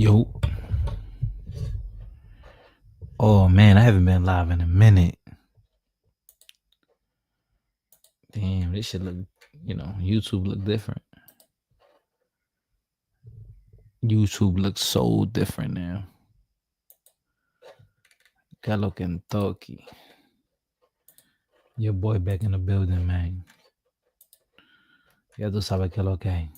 Yo. Oh man, I haven't been live in a minute. Damn, this shit look, YouTube look different. YouTube looks so different now. Galo Kentucky. Your boy back in the building, man. Ya tú sabes que lo que hay.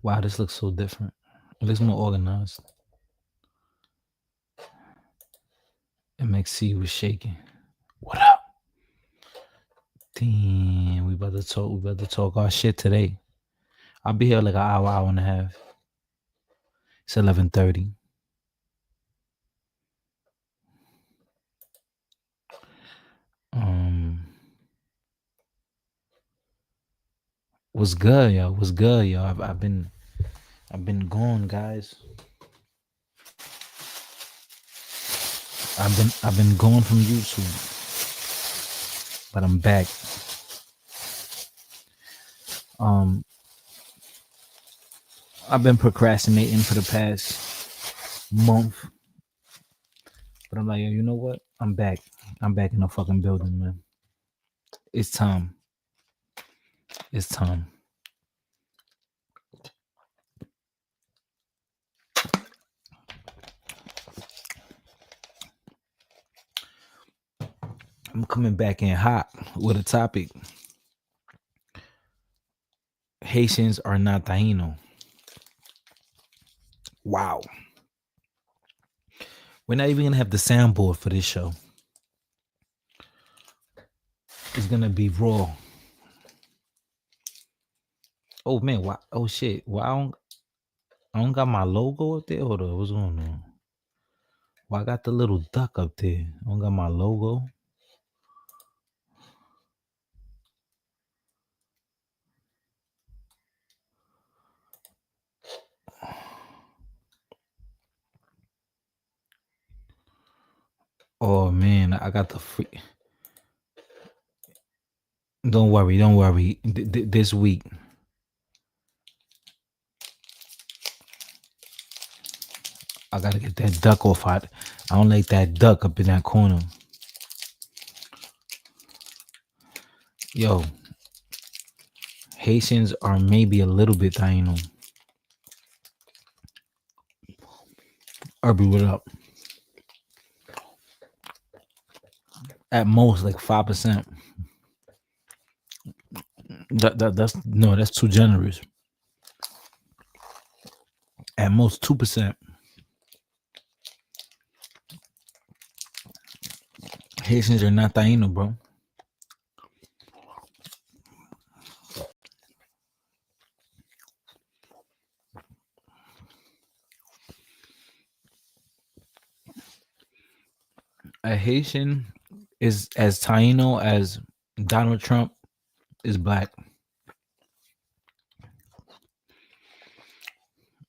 Wow, this looks so different. It looks more organized. MXC was shaking. What up? Damn, we about to talk our shit today. I'll be here like an hour and a half. It's 11:30. What's good, yo? What's good, yo? I've been gone, guys. I've been gone from YouTube, but I'm back. I've been procrastinating for the past month, but I'm like, yo, you know what? I'm back. I'm back in the fucking building, man. It's time. It's time. I'm coming back in hot with a topic. Haitians are not Taino. Wow. We're not even gonna have the soundboard for this show. It's gonna be raw. Oh man, why? Oh shit! Why I don't got my logo up there? Hold on, what's going on? Well, I got the little duck up there. I don't got my logo. Oh man, I got the free. Don't worry. This week, I gotta get that duck off. I don't like that duck up in that corner. Yo, Haitians are maybe a little bit Taino. Urby, what up? At most, like 5%. That's too generous. At most 2%. Haitians are not Taino, bro. A Haitian is as Taino as Donald Trump is black.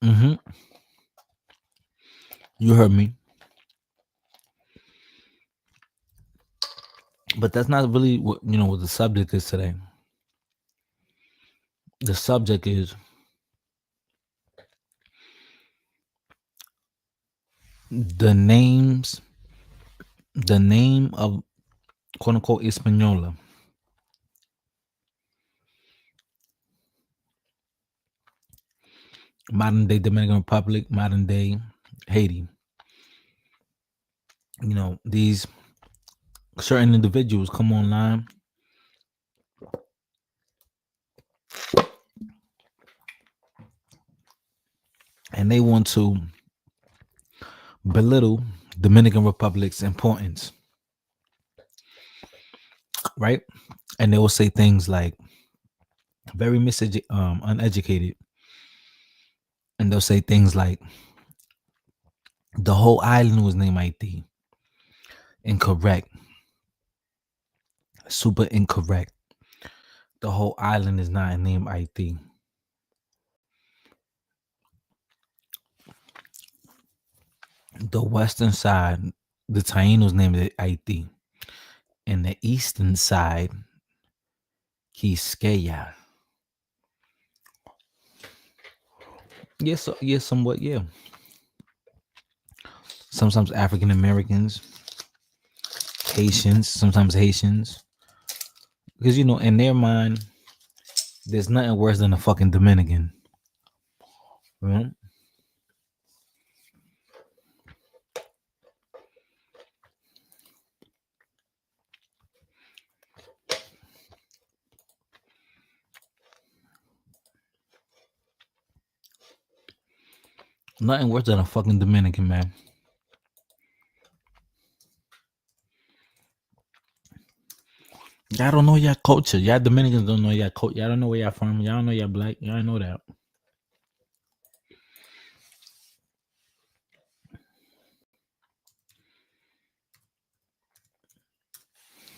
Mm-hmm. You heard me. But that's not really what what the subject is today. The subject is the name of quote unquote Española. Modern day Dominican Republic, modern day Haiti. These certain individuals come online and they want to belittle Dominican Republic's importance, right? And they will say things like very uneducated, and they'll say things like the whole island was named Haiti. Incorrect. Super incorrect. The whole island is not named Haiti. The western side, the Tainos named it Haiti. And the eastern side, Quisqueya. Yes, somewhat, yeah. Sometimes African Americans, Haitians, sometimes Haitians, because in their mind, there's nothing worse than a fucking Dominican. You know? Nothing worse than a fucking Dominican, man. Y'all don't know your culture. Y'all Dominicans don't know your culture. Y'all don't know where y'all from. Y'all don't know y'all black. Y'all know that.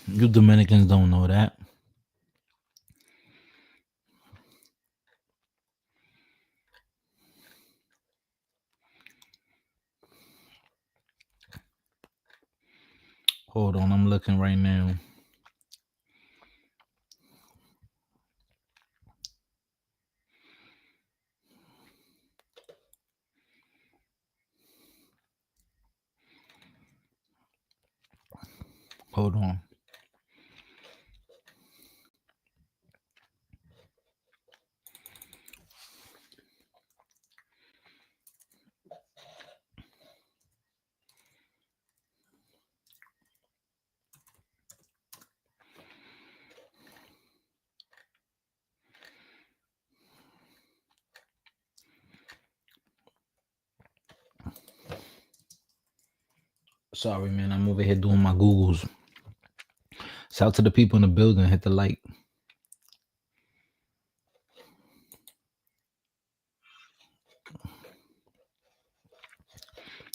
You Dominicans don't know that. Hold on, I'm looking right now. Hold on. Sorry, man. I'm over here doing my Googles. Shout out to the people in the building. Hit the like.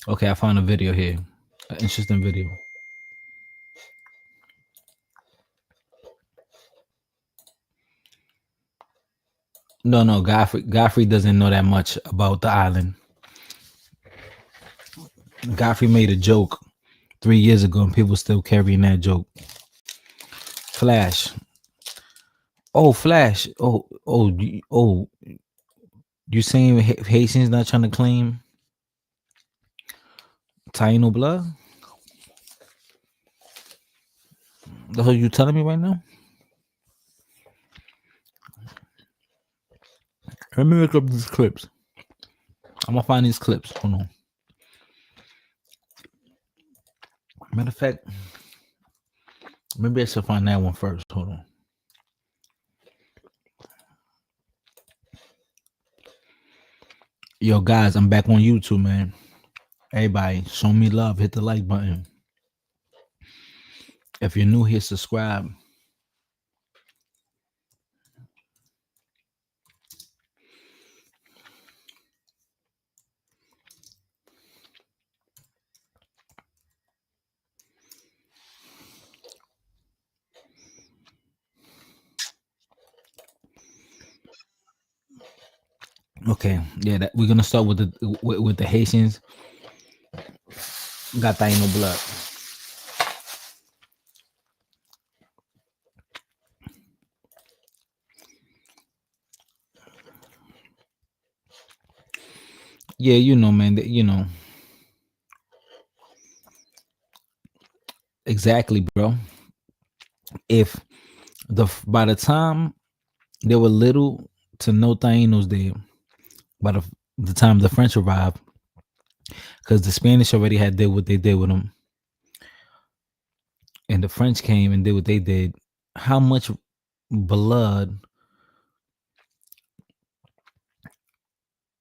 Okay, I found a video here. An interesting video. No. Godfrey doesn't know that much about the island. Godfrey made a joke 3 years ago, and people still carrying that joke. Flash. Oh, Flash. Oh. You saying Haitians not trying to claim Taino blood? That's what you telling me right now? Let me look up these clips. I'm gonna find these clips. Hold on. Matter of fact, maybe I should find that one first. Hold on. Yo, guys, I'm back on YouTube, man. Everybody, show me love. Hit the like button. If you're new here, subscribe. Okay, yeah, we're gonna start with the Haitians. Got Taino blood. Yeah, man. Exactly, bro. If by the time there were little to no Tainos there, by the time the French arrived, because the Spanish already had did what they did with them, and the French came and did what they did. How much blood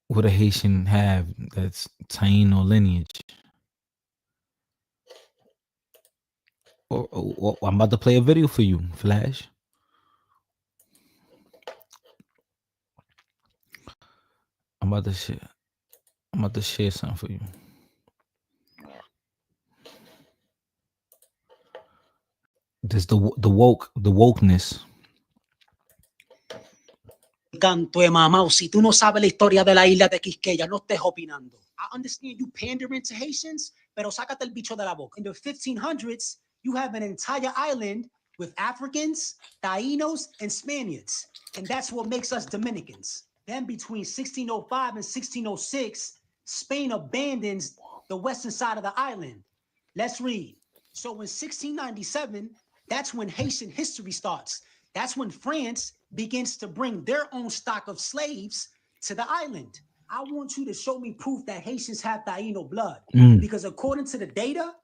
would a Haitian have that's Taino lineage? Or I'm about to play a video for you, Flash. I'm about to share. I'm about to share something for you. This the wokeness. Canto de mamau, si tú no sabes la historia de la isla de Quisqueya, no estés opinando. I understand you pandering to Haitians, pero sácate el bicho de la boca. In the 1500s, you have an entire island with Africans, Tainos, and Spaniards. And that's what makes us Dominicans. Then between 1605 and 1606, Spain abandons the western side of the island. Let's read. So in 1697, that's when Haitian history starts. That's when France begins to bring their own stock of slaves to the island. I want you to show me proof that Haitians have Taino blood. Because according to the data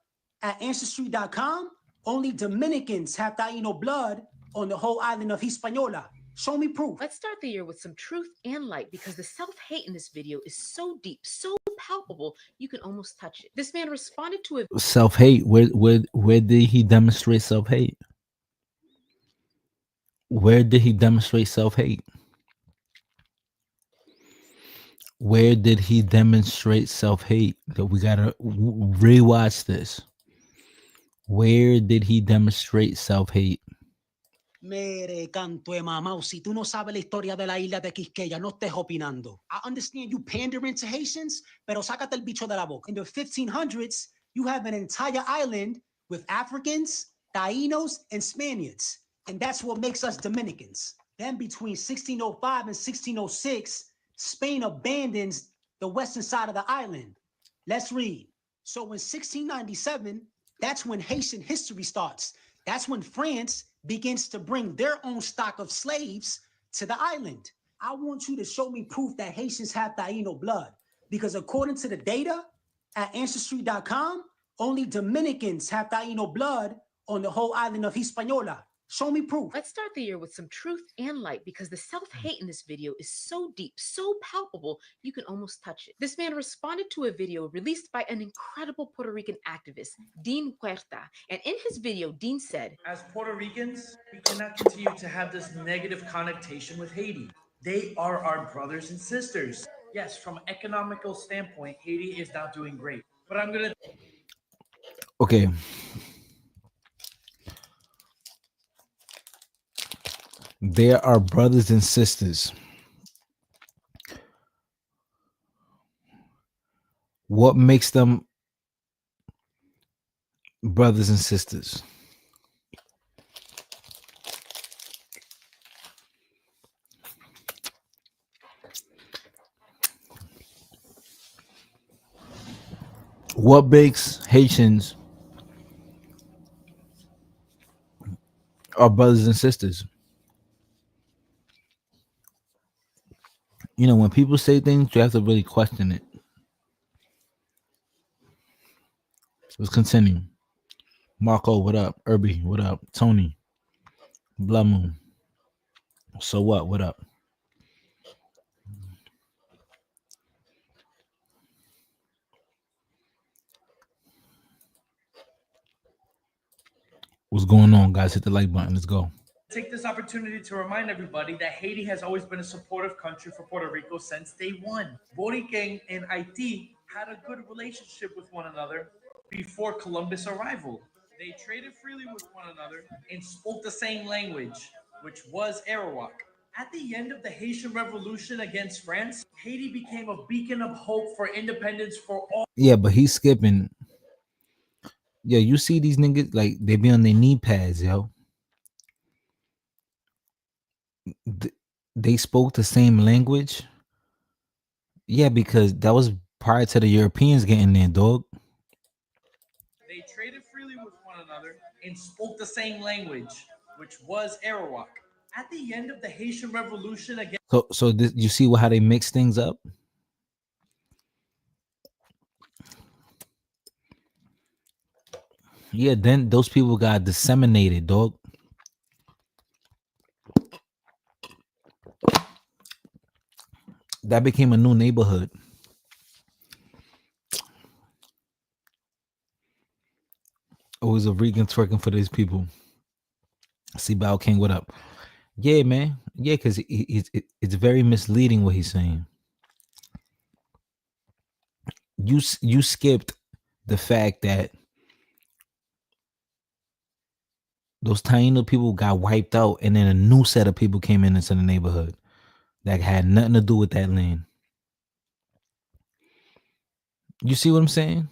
at Ancestry.com, only Dominicans have Taino blood on the whole island of Hispaniola. Show me proof. Let's start the year with some truth and light because the self-hate in this video is so deep, so palpable, you can almost touch it. This man responded to a Self-hate. Where did he demonstrate self-hate? Where did he demonstrate self-hate? Where did he demonstrate self-hate? That we gotta rewatch this. Where did he demonstrate self-hate? Mere canto de mamau, si tú no sabes la historia de la isla de Quisqueya, no estés opinando. I understand you pandering to Haitians, pero sácate el bicho de la boca. In the 1500s, you have an entire island with Africans, Tainos, and Spaniards. And that's what makes us Dominicans. Then between 1605 and 1606, Spain abandons the western side of the island. Let's read. So in 1697, that's when Haitian history starts. That's when France begins to bring their own stock of slaves to the island. I want you to show me proof that Haitians have Taino blood. Because according to the data at Ancestry.com, only Dominicans have Taino blood on the whole island of Hispaniola. Show me proof. Let's start the year with some truth and light because the self-hate in this video is so deep, so palpable, you can almost touch it. This man responded to a video released by an incredible Puerto Rican activist, Dean Huerta. And in his video, Dean said, as Puerto Ricans, we cannot continue to have this negative connotation with Haiti. They are our brothers and sisters. Yes, from an economical standpoint, Haiti is not doing great. But I'm going to... Okay. They are brothers and sisters. What makes them brothers and sisters? What makes Haitians our brothers and sisters? You know, when people say things, you have to really question it. Let's continue. Marco, what up? Irby, what up? Tony, Blood Moon. So what? What up? What's going on, guys? Hit the like button. Let's go. Take this opportunity to remind everybody that Haiti has always been a supportive country for Puerto Rico since day one. Borican and Haiti had a good relationship with one another before Columbus' arrival. They traded freely with one another and spoke the same language, which was Arawak. At the end of the Haitian Revolution against France, Haiti became a beacon of hope for independence for all. Yeah, but he's skipping. Yo, you see these niggas, like, they be on their knee pads, yo. They spoke the same language. Yeah, because that was prior to the Europeans getting there, dog. They traded freely with one another and spoke the same language, which was Arawak. At the end of the Haitian Revolution against... So this, you see how they mix things up? Yeah, then those people got disseminated, dog. That became a new neighborhood. Always a Regan twerking for these people. See Bao King, what up? Yeah, man. Yeah, because it's very misleading what he's saying. You skipped the fact that those Taino people got wiped out, and then a new set of people came into the neighborhood that had nothing to do with that land. You see what I'm saying?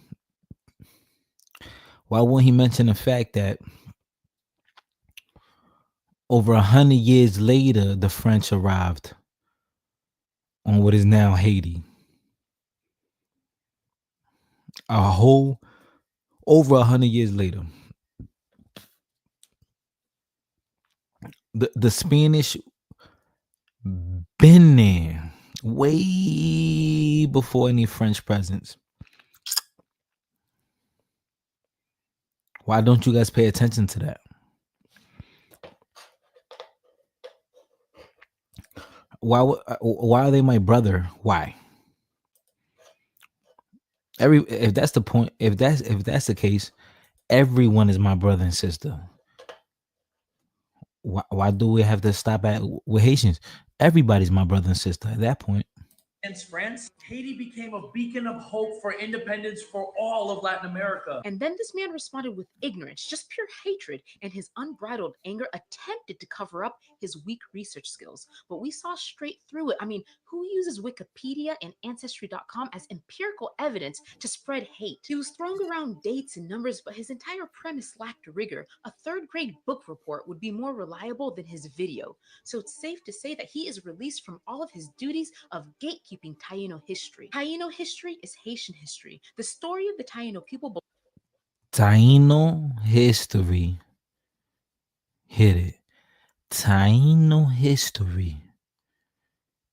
Why won't he mention the fact that over 100 years later, the French arrived on what is now Haiti. A whole over 100 years later. The Spanish been there way before any French presence. Why don't you guys pay attention to that? Why are they my brother? Why? If that's the point, if that's the case, everyone is my brother and sister. Why do we have to stop at with Haitians? Everybody's my brother and sister at that point. against France, Haiti became a beacon of hope for independence for all of Latin America. And then this man responded with ignorance, just pure hatred, and his unbridled anger attempted to cover up his weak research skills. But we saw straight through it. I mean, who uses Wikipedia and Ancestry.com as empirical evidence to spread hate? He was throwing around dates and numbers, but his entire premise lacked rigor. A third grade book report would be more reliable than his video. So it's safe to say that he is released from all of his duties of gatekeeping Taino history. Taino history is Haitian history. The story of the Taino people. Taino history. Hit it. Taino history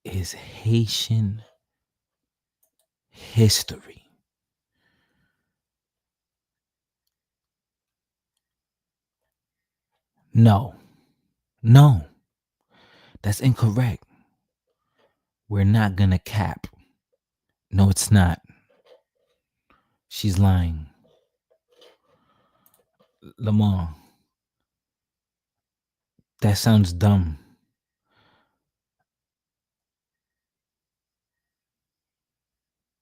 is Haitian history. No. That's incorrect. We're not gonna cap. No, it's not. She's lying. Lamar, that sounds dumb.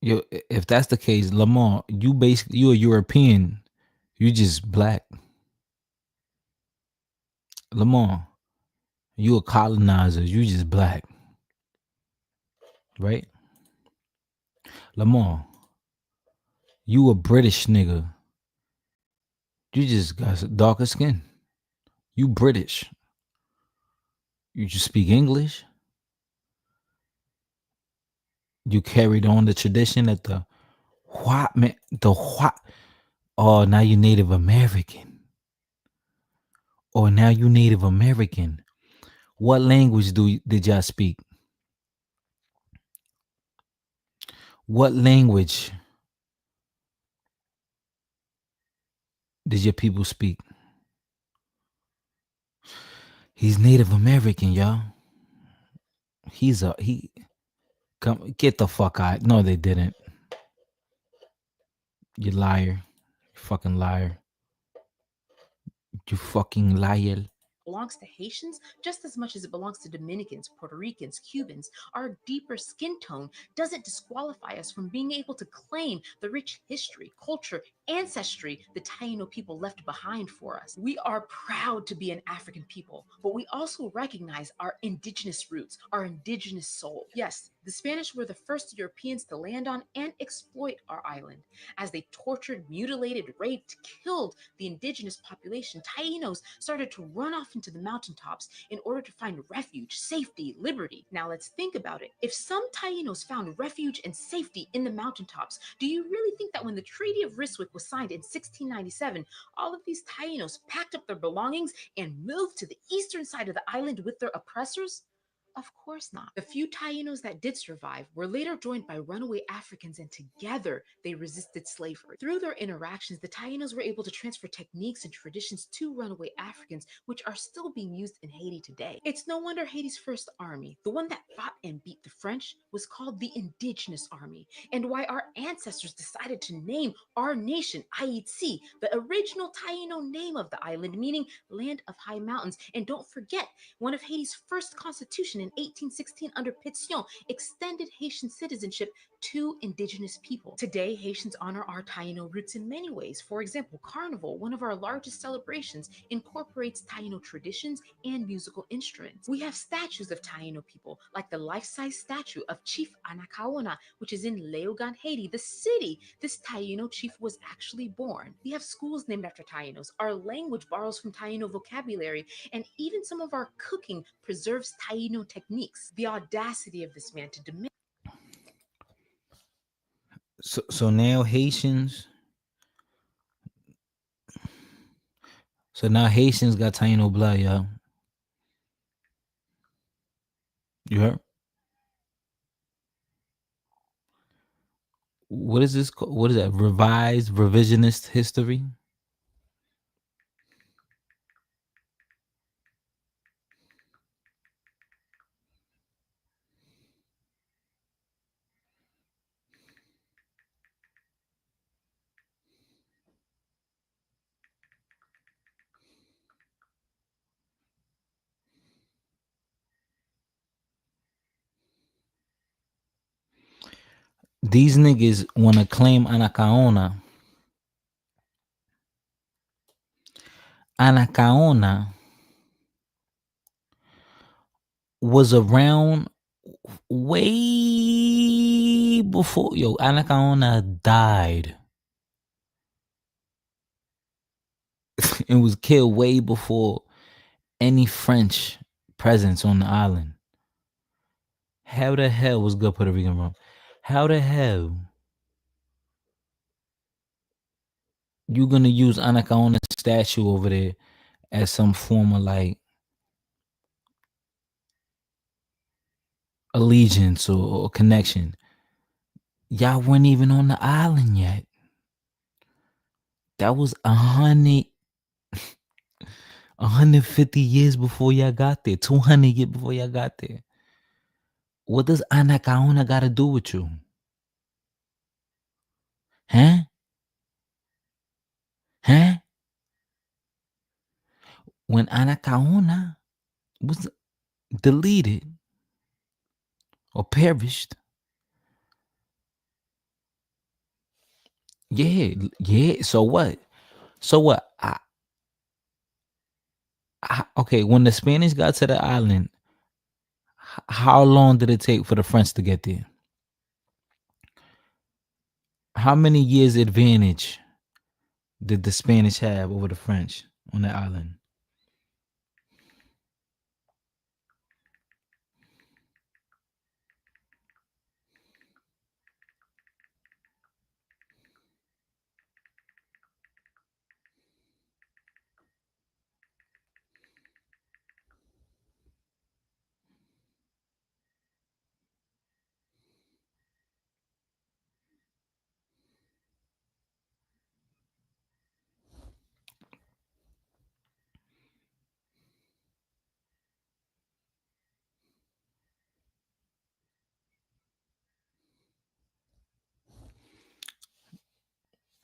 Yo, if that's the case, Lamar, you're a European. You just black. Lamar, you a colonizer. You just black. Right? Lamar, you a British nigga. You just got darker skin. You British. You just speak English. You carried on the tradition that the what man the what. Oh, now you Native American. Or now you Native American. What language did y'all speak? What language did your people speak? He's Native American, y'all. He come get the fuck out. No, they didn't. You liar. You fucking liar. You fucking liar. Belongs to Haitians just as much as it belongs to Dominicans, Puerto Ricans, Cubans. Our deeper skin tone doesn't disqualify us from being able to claim the rich history, culture, ancestry the Taino people left behind for us. We are proud to be an African people, but we also recognize our indigenous roots, our indigenous soul. Yes, the Spanish were the first Europeans to land on and exploit our island. As they tortured, mutilated, raped, killed the indigenous population, Tainos started to run off into the mountaintops in order to find refuge, safety, liberty. Now let's think about it. If some Tainos found refuge and safety in the mountaintops, do you really think that when the Treaty of Ryswick was signed in 1697, all of these Tainos packed up their belongings and moved to the eastern side of the island with their oppressors? Of course not. The few Tainos that did survive were later joined by runaway Africans, and together they resisted slavery. Through their interactions, the Tainos were able to transfer techniques and traditions to runaway Africans, which are still being used in Haiti today. It's no wonder Haiti's first army, the one that fought and beat the French, was called the Indigenous Army, and why our ancestors decided to name our nation Haiti, the original Taino name of the island, meaning land of high mountains. And don't forget, one of Haiti's first constitution in 1816 under Pétion extended Haitian citizenship to indigenous people. Today, Haitians honor our Taino roots in many ways. For example, Carnival, one of our largest celebrations, incorporates Taino traditions and musical instruments. We have statues of Taino people, like the life-size statue of Chief Anacaona, which is in Léogâne, Haiti, the city this Taino chief was actually born. We have schools named after Tainos. Our language borrows from Taino vocabulary, and even some of our cooking preserves Taino techniques. The audacity of this man to demand So now Haitians. So now Haitians got Taino blood, yo. You heard? What is this? What is that? Revised revisionist history? These niggas want to claim Anacaona. Anacaona was around way before. Yo, Anacaona died and was killed way before any French presence on the island. How the hell was good Puerto Rican rum? How the hell you gonna use Anacaona's statue over there as some form of like allegiance or connection? Y'all weren't even on the island yet. That was 150 years before y'all got there. 200 years before y'all got there. What does Anacaona got to do with you? Huh? Huh? When Anacaona was deleted or perished, yeah. So what? Okay, when the Spanish got to the island, how long did it take for the French to get there? How many years advantage did the Spanish have over the French on the island?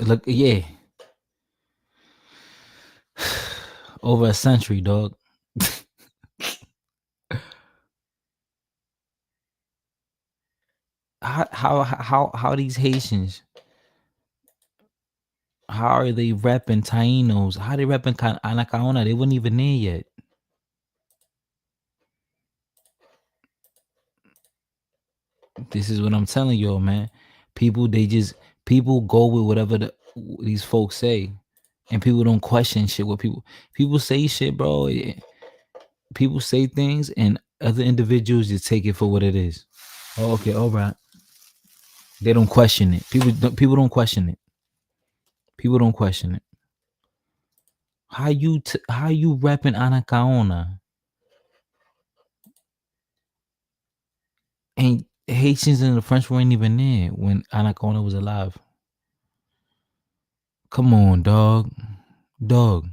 Look, yeah, over a century, dog. How these Haitians? How are they repping Tainos? How they repping Anacaona? They weren't even there yet. This is what I'm telling y'all, man. People go with whatever these folks say, and people don't question shit. What people say shit, bro. People say things, and other individuals just take it for what it is. Oh, okay, all right. They don't question it. People don't question it. People don't question it. How you repping Anacaona? And Haitians and the French weren't even there when Anacaona was alive. Come on, dog. Dog.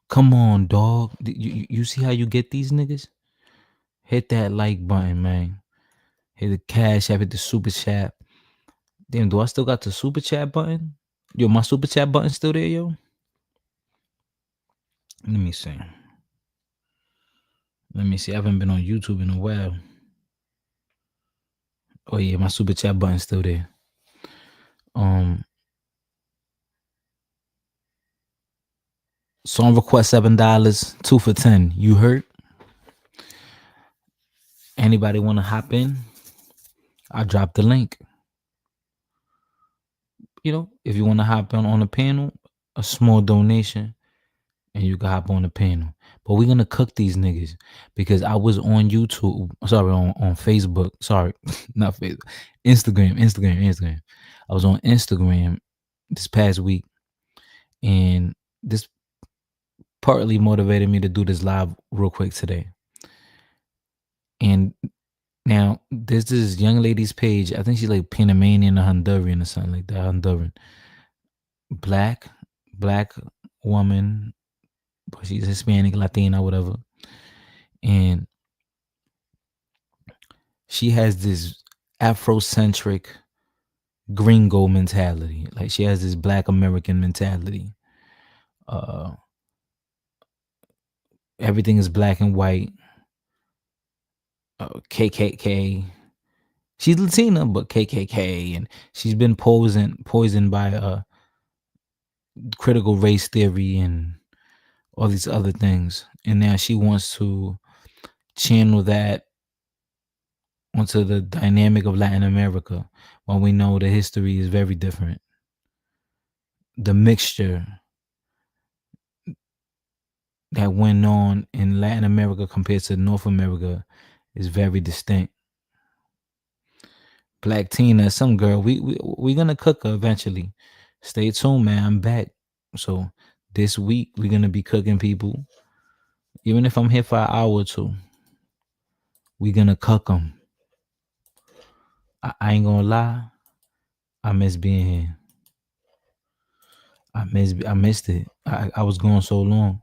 Come on, dog. You see how you get these niggas? Hit that like button, man. Hit the cash app, hit the super chat. Damn, do I still got the super chat button? Yo, my super chat button still there, yo? Let me see. I haven't been on YouTube in a while. Oh yeah, my super chat button's still there. Song request $7, 2 for 10. You heard? Anybody want to hop in? I dropped the link. You know, if you want to hop on the panel, a small donation and you can hop on the panel. But we're gonna cook these niggas because I was on YouTube. Sorry, on Facebook. Sorry, not Facebook. Instagram. I was on Instagram this past week, and this partly motivated me to do this live real quick today. And now there's this young lady's page. I think she's like Panamanian or Honduran or something like that. Honduran, black woman, but she's Hispanic, Latina, whatever. And she has this Afrocentric gringo mentality. Like she has this black American mentality. Everything is black and white. KKK. She's Latina, but KKK, and she's been poisoned by critical race theory and all these other things. And now she wants to channel that onto the dynamic of Latin America, when we know the history is very different. The mixture that went on in Latin America compared to North America is very distinct. Black Tina, some girl, we gonna cook her eventually. Stay tuned, man. I'm back. So this week we're gonna be cooking people. Even if I'm here for an hour or two, we gonna cook them. I ain't gonna lie. I miss being here. I missed it. I was gone so long.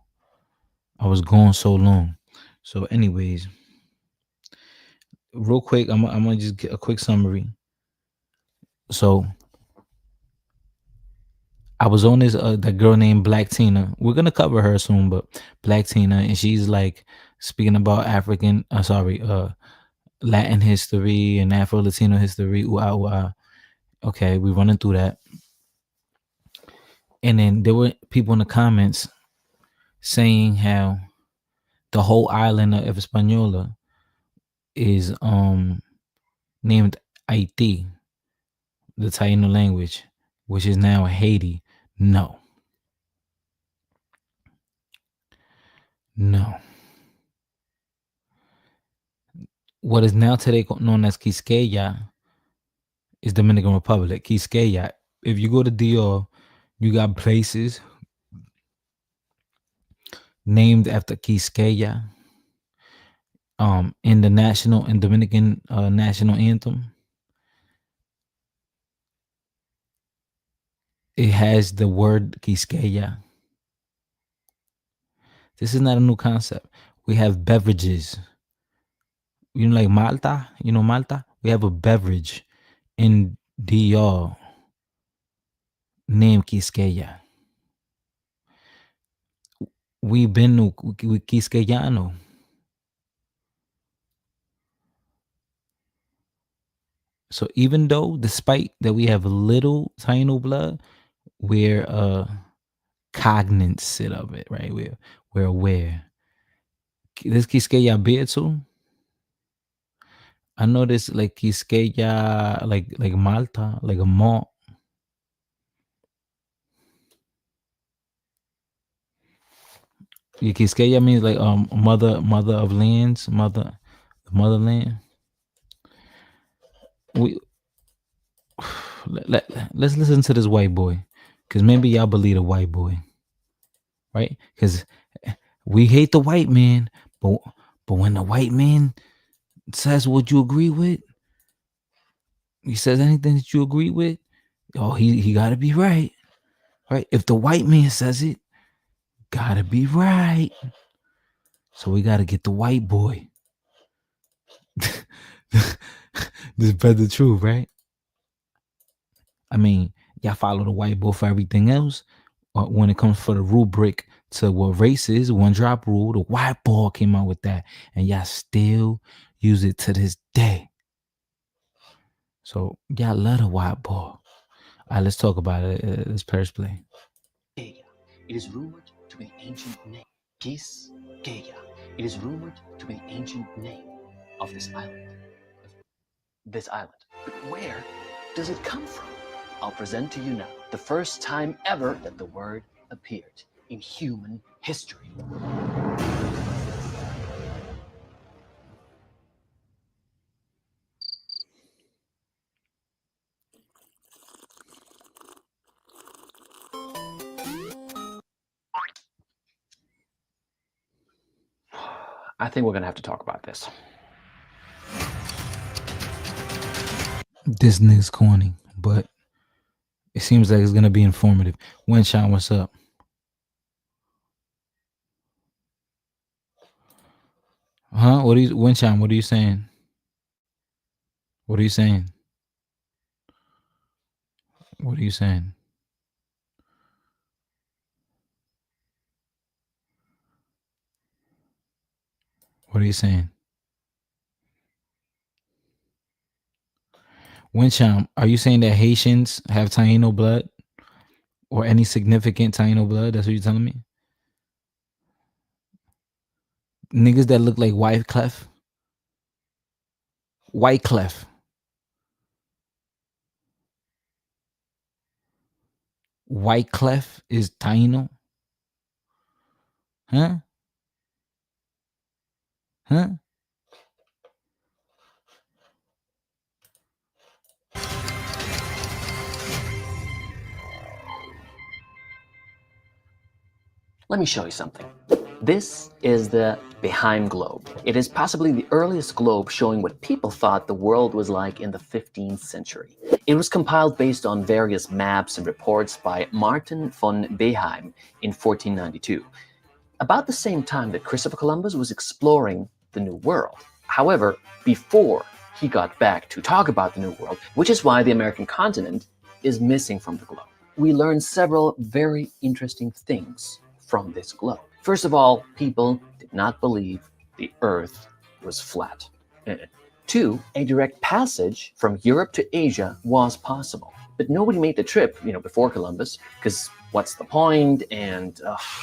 So anyways, real quick, I'm gonna just get a quick summary. So I was on this that girl named Black Tina. We're gonna cover her soon, but Black Tina, and she's like speaking about Latin history and Afro Latino history. Okay, we running through that. And then there were people in the comments saying how the whole island of Hispaniola is named Haiti, the Taino language, which is now Haiti. No. What is now today known as Quisqueya is Dominican Republic. Quisqueya. If you go to DR, you got places named after Quisqueya. In the Dominican national anthem, it has the word Quisqueya. This is not a new concept. We have beverages. You know, like Malta. You know Malta? We have a beverage in DR named Quisqueya. We've been to Quisqueyano. So even though, despite that we have little Taino blood, we're cognizant of it, right? We're aware. This Quisqueya beer too. I know this like Quisqueya, like Malta, like a malt. Yeah, Quisqueya means like mother of lands, motherland. Let's listen to this white boy, because maybe y'all believe the white boy, right? Because we hate the white man, but when the white man says what you agree with, he says anything that you agree with, oh, he got to be right, right? If the white man says it, gotta be right. So we got to get the white boy. This brother truth, right? I mean, y'all follow the white boy for everything else. When it comes for the rubric to what race is, one drop rule, the white boy came out with that, and y'all still use it to this day. So y'all love the white boy. All right, let's talk about it. Let's press play. It is rumored to be an ancient name. Quisqueya. It is rumored to be an ancient name of this island. But where does it come from? I'll present to you now the first time ever that the word appeared in human history. I think we're gonna have to talk about this. This nigga's corny, but it seems like it's gonna be informative. Winshine, what's up? Huh? Winshine, what are you saying? What are you saying? What are you saying? What are you saying? Wincham, are you saying that Haitians have Taino blood or any significant Taino blood? That's what you're telling me? Niggas that look like Wyclef. Wyclef. Wyclef is Taino? Huh? Huh? Let me show you something. This is the Beheim globe. It is possibly the earliest globe showing what people thought the world was like in the 15th century. It was compiled based on various maps and reports by Martin von Beheim in 1492, about the same time that Christopher Columbus was exploring the New World. However, before he got back to talk about the New World, which is why the American continent is missing from the globe. We learned several very interesting things from this globe. First of all, people did not believe the Earth was flat. 2, a direct passage from Europe to Asia was possible. But nobody made the trip, before Columbus, because what's the point? And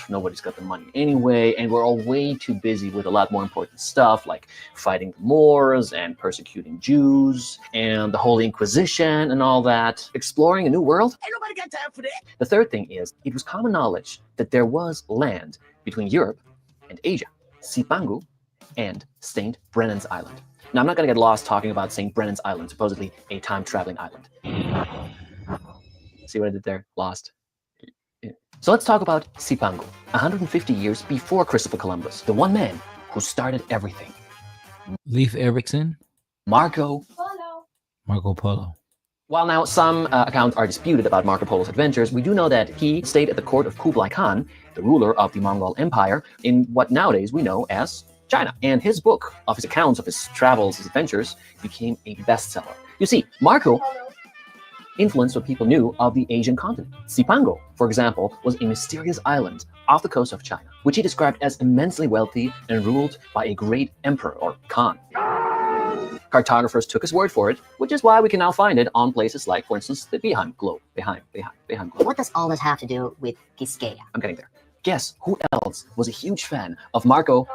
nobody's got the money anyway, and we're all way too busy with a lot more important stuff, like fighting the Moors and persecuting Jews and the Holy Inquisition and all that. Exploring a new world? Ain't nobody got time for that. The third thing is, it was common knowledge that there was land between Europe and Asia, Cipangu and St. Brennan's Island. Now, I'm not going to get lost talking about St. Brennan's Island, supposedly a time-traveling island. See what I did there? Lost. So let's talk about Cipangu, 150 years before Christopher Columbus, the one man who started everything. Leif Erikson? Marco Polo. While now some accounts are disputed about Marco Polo's adventures, we do know that he stayed at the court of Kublai Khan, the ruler of the Mongol Empire, in what nowadays we know as China. And his book of his accounts of his travels, his adventures, became a bestseller. You see, Marco influenced what people knew of the Asian continent. Cipangu, for example, was a mysterious island off the coast of China, which he described as immensely wealthy and ruled by a great emperor, or Khan. Cartographers took his word for it, which is why we can now find it on places like, for instance, the Beheim globe. Beheim globe. What does all this have to do with Quisqueya? I'm getting there. Guess who else was a huge fan of Marco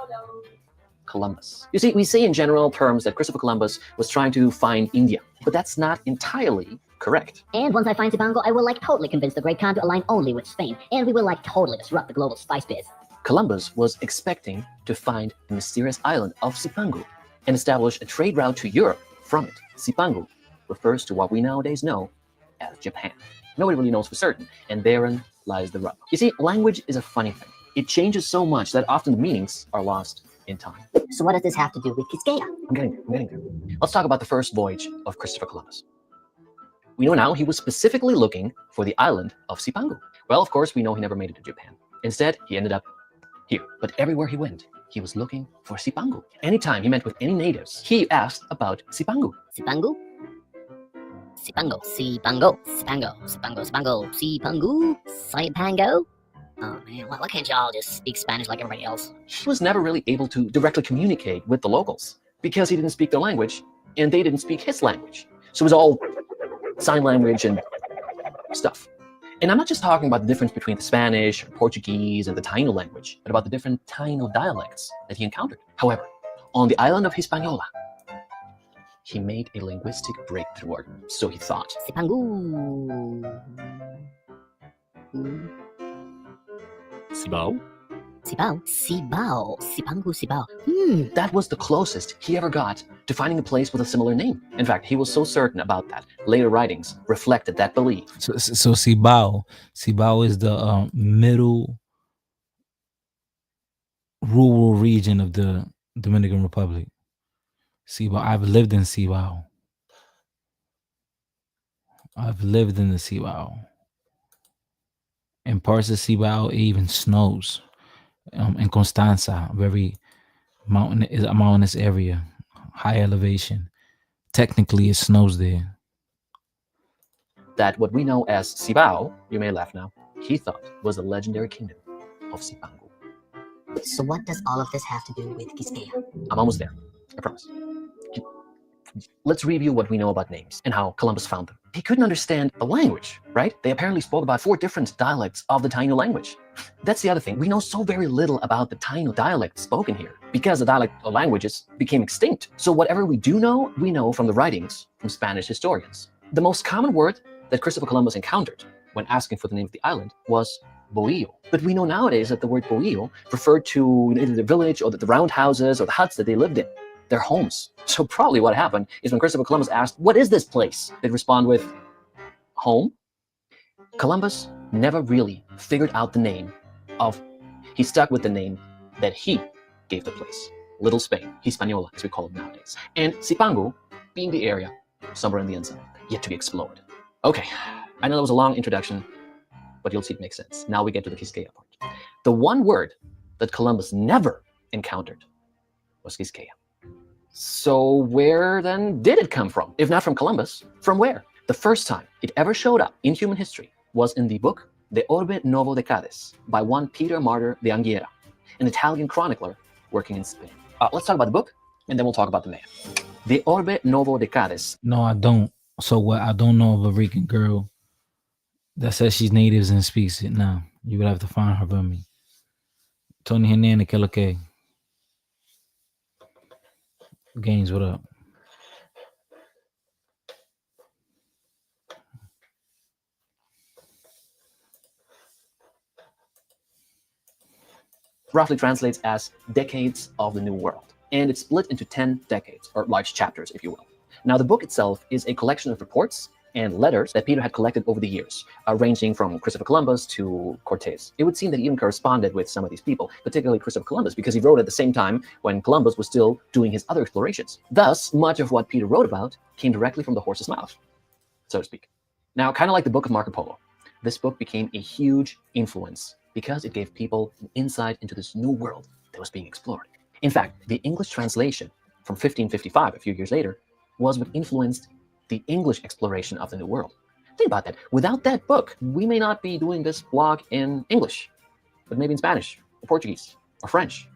Columbus? You see, we say in general terms that Christopher Columbus was trying to find India, but that's not entirely correct. And once I find Cipangu, I will totally convince the Great Khan to align only with Spain, and we will totally disrupt the global spice biz. Columbus was expecting to find the mysterious island of Cipangu and establish a trade route to Europe from it. Cipangu refers to what we nowadays know as Japan. Nobody really knows for certain, and therein lies the rub. You see, language is a funny thing. It changes so much that often the meanings are lost in time. So what does this have to do with Quisqueya? I'm getting there. Let's talk about the first voyage of Christopher Columbus. We know now he was specifically looking for the island of Cipangu. Well, of course, we know he never made it to Japan. Instead, he ended up here. But everywhere he went, he was looking for Cipangu. Anytime he met with any natives, he asked about Cipangu. Cipangu? Cipangu, Cipangu, Cipangu, Cipangu, Cipangu, Cipangu, Cipangu. Oh man, why can't y'all just speak Spanish like everybody else? He was never really able to directly communicate with the locals because he didn't speak their language and they didn't speak his language. So it was all sign language and stuff. And I'm not just talking about the difference between the Spanish, or Portuguese, and the Taino language, but about the different Taino dialects that he encountered. However, on the island of Hispaniola, he made a linguistic breakthrough, or so he thought. Cipangu. Sibao? Sibao? Sibao. Sipangu Sibao. That was the closest he ever got to finding a place with a similar name. In fact, he was so certain about that, later writings reflected that belief. So Cibao is the middle rural region of the Dominican Republic. Cibao. I've lived in Cibao. I've lived in the Cibao. In parts of Cibao, it even snows. In Constanza, very a mountainous area, high elevation. Technically, it snows there. That what we know as Cibao, you may laugh now, he thought was the legendary kingdom of Cipangu. So what does all of this have to do with Quisqueya? I'm almost there, I promise. Let's review what we know about names and how Columbus found them. He couldn't understand the language, right? They apparently spoke about 4 different dialects of the Taino language. That's the other thing. We know so very little about the Taino dialect spoken here because the dialect of languages became extinct. So whatever we do know, we know from the writings from Spanish historians. The most common word that Christopher Columbus encountered when asking for the name of the island was Bohío. But we know nowadays that the word Bohío referred to either the village or the round houses or the huts that they lived in, their homes. So probably what happened is when Christopher Columbus asked, "What is this place?" they'd respond with, "Home." Columbus never really figured out the name of, he stuck with the name that he gave the place, Little Spain, Hispaniola, as we call it nowadays. And Cipangu being the area somewhere in the inside, yet to be explored. Okay, I know that was a long introduction, but you'll see it makes sense. Now we get to the Quisqueya part. The one word that Columbus never encountered was Quisqueya. So where then did it come from? If not from Columbus, from where? The first time it ever showed up in human history was in the book De Orbe Novo de Cadiz by one Peter Martyr de Anguera, an Italian chronicler working in Spain. Let's talk about the book, and then we'll talk about the man. De Orbe Novo de Cadiz. No, I don't. So what? I don't know of a Rican girl that says she's native and speaks it now. You would have to find her for me. Tony Hernandez, que lo que? Gaines, what up? Roughly translates as Decades of the New World. And it's split into 10 decades, or large chapters, if you will. Now, the book itself is a collection of reports and letters that Peter had collected over the years, ranging from Christopher Columbus to Cortez. It would seem that he even corresponded with some of these people, particularly Christopher Columbus, because he wrote at the same time when Columbus was still doing his other explorations. Thus, much of what Peter wrote about came directly from the horse's mouth, so to speak. Now, kind of like the book of Marco Polo, this book became a huge influence because it gave people an insight into this new world that was being explored. In fact, the English translation from 1555, a few years later, was what influenced the English exploration of the New World. Think about that. Without that book, we may not be doing this blog in English, but maybe in Spanish, or Portuguese, or French,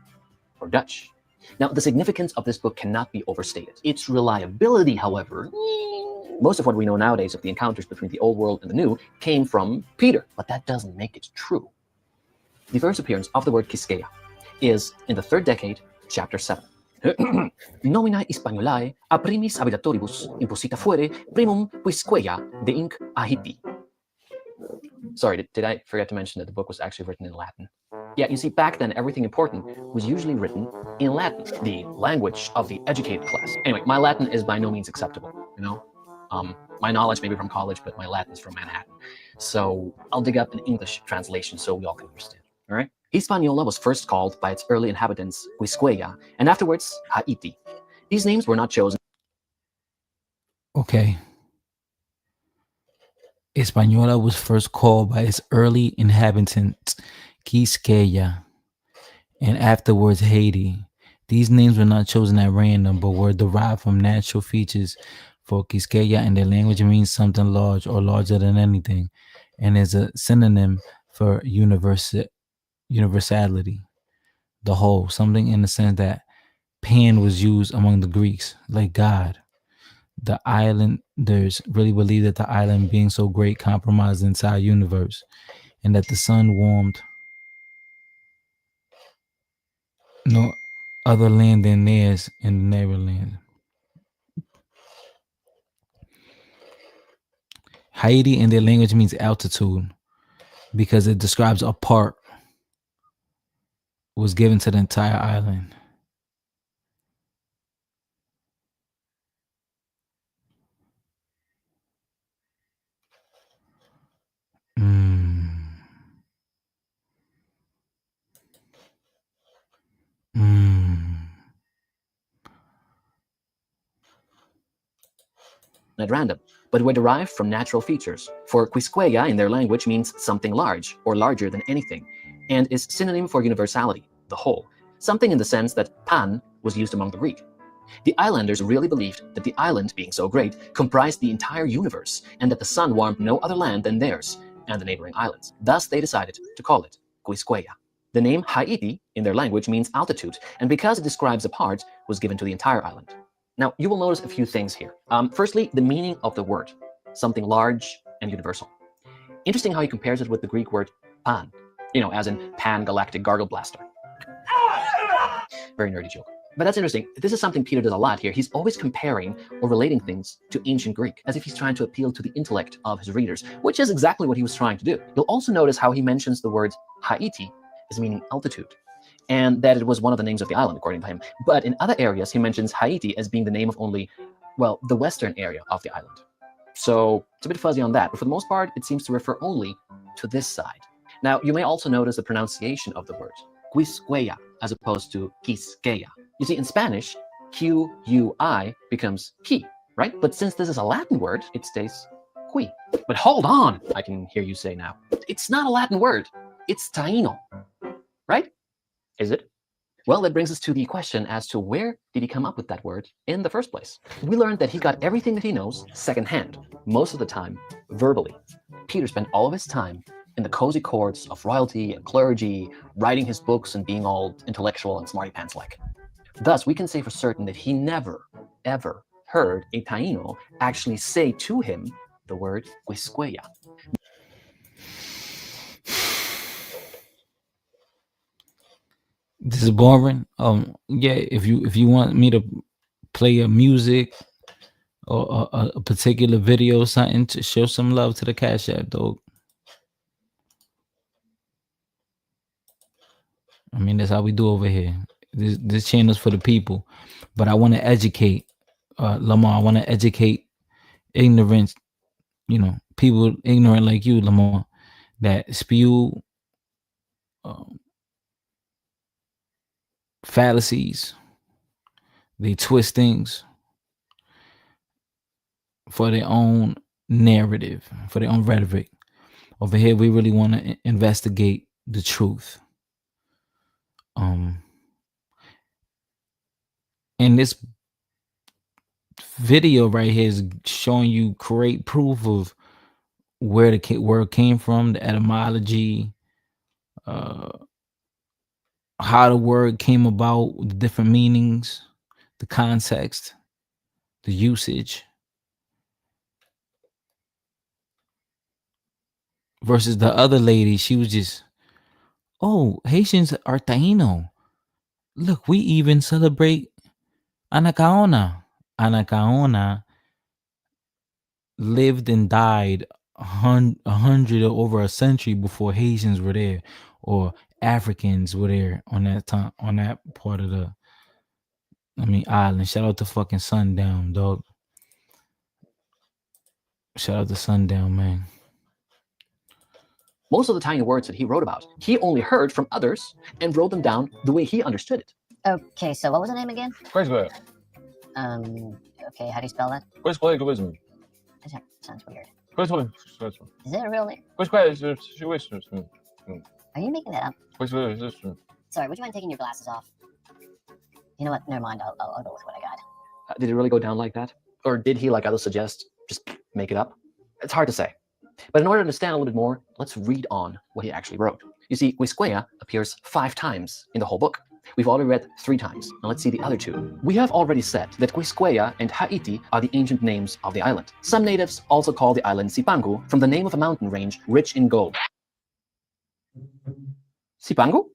or Dutch. Now, the significance of this book cannot be overstated. Its reliability, however, most of what we know nowadays of the encounters between the old world and the new came from Peter, but that doesn't make it true. The first appearance of the word Quisqueya is in the 3rd decade, chapter 7. Nomina Hispaniolae a primis habitatoribus imposita fuere primum Quisqueya de inc Ahiti. Sorry, did I forget to mention that the book was actually written in Latin? Yeah, you see, back then, everything important was usually written in Latin, the language of the educated class. Anyway, my Latin is by no means acceptable, you know? My knowledge may be from college, but my Latin is from Manhattan. So I'll dig up an English translation so we all can understand, all right? Hispaniola was first called by its early inhabitants Quisqueya, and afterwards Haiti. These names were not chosen. Okay. Hispaniola was first called by its early inhabitants Quisqueya, and afterwards Haiti. These names were not chosen at random, but were derived from natural features, for Quisqueya and their language means something large or larger than anything, and is a synonym for universality, the whole, something in the sense that pan was used among the Greeks, like God. The islanders really believed that the island being so great compromised the entire universe, and that the sun warmed no other land than theirs in the neighborland. Haiti in their language means altitude because it describes a part was given to the entire island. Mm. Mm. At random, but were derived from natural features. For Quisqueya in their language means something large or larger than anything, and is synonym for universality, the whole, something in the sense that pan was used among the Greek. The islanders really believed that the island, being so great, comprised the entire universe, and that the sun warmed no other land than theirs and the neighboring islands. Thus, they decided to call it Quisqueya. The name Haiti in their language means altitude, and because it describes a part, was given to the entire island. Now, you will notice a few things here. Firstly, the meaning of the word, something large and universal. Interesting how he compares it with the Greek word pan, as in pan-galactic gargle blaster. Very nerdy joke. But that's interesting. This is something Peter does a lot here. He's always comparing or relating things to ancient Greek, as if he's trying to appeal to the intellect of his readers, which is exactly what he was trying to do. You'll also notice how he mentions the word Haiti as meaning altitude, and that it was one of the names of the island, according to him. But in other areas, he mentions Haiti as being the name of only, well, the western area of the island. So it's a bit fuzzy on that, but for the most part, it seems to refer only to this side. Now, you may also notice the pronunciation of the word, Quisqueya, as opposed to Quisqueya. You see, in Spanish, Q-U-I becomes qui, right? But since this is a Latin word, it stays qui. But hold on, I can hear you say now. It's not a Latin word, it's Taino, right? Is it? Well, that brings us to the question as to where did he come up with that word in the first place? We learned that he got everything that he knows secondhand, most of the time verbally. Peter spent all of his time in the cozy courts of royalty and clergy, writing his books and being all intellectual and smarty pants-like. Thus, we can say for certain that he never, ever heard a Taino actually say to him the word Quisqueya. This is boring. Yeah. If you want me to play a music or a particular video or something to show some love to the Cash App, dog. I mean, that's how we do over here. This channel's for the people, but I want to educate, Lamar. I want to educate ignorance. People ignorant like you, Lamar, that spew fallacies. They twist things for their own narrative, for their own rhetoric. Over here, we really want to investigate the truth. And this video right here is showing you great proof of where the word came from, the etymology, how the word came about, the different meanings, the context, the usage, versus the other lady. She was just, oh, Haitians are Taino. Look, we even celebrate Anacaona. Anacaona lived and died 100 or over a century before Haitians were there, or Africans were there on that time, on that part of the island. Shout out to fucking Sundown, dog. Shout out to Sundown, man. Most of the Taino words that he wrote about, he only heard from others and wrote them down the way he understood it. Okay, so what was the name again? Quisqueya. Okay, how do you spell that? Quisqueya Quisqueya. That sounds weird. Quisqueya. Is it a real name? Quisqueya is Are you making that up? Quisqueya is Sorry, would you mind taking your glasses off? You know what? Never mind. I'll go with what I got. Did it really go down like that? Or did he, like others suggest, just make it up? It's hard to say. But in order to understand a little bit more, let's read on what he actually wrote. You see, Quisqueya appears 5 times in the whole book. We've already read 3 times. Now let's see the other 2. We have already said that Quisqueya and Haiti are the ancient names of the island. Some natives also call the island Sipangu from the name of a mountain range rich in gold. Sipangu?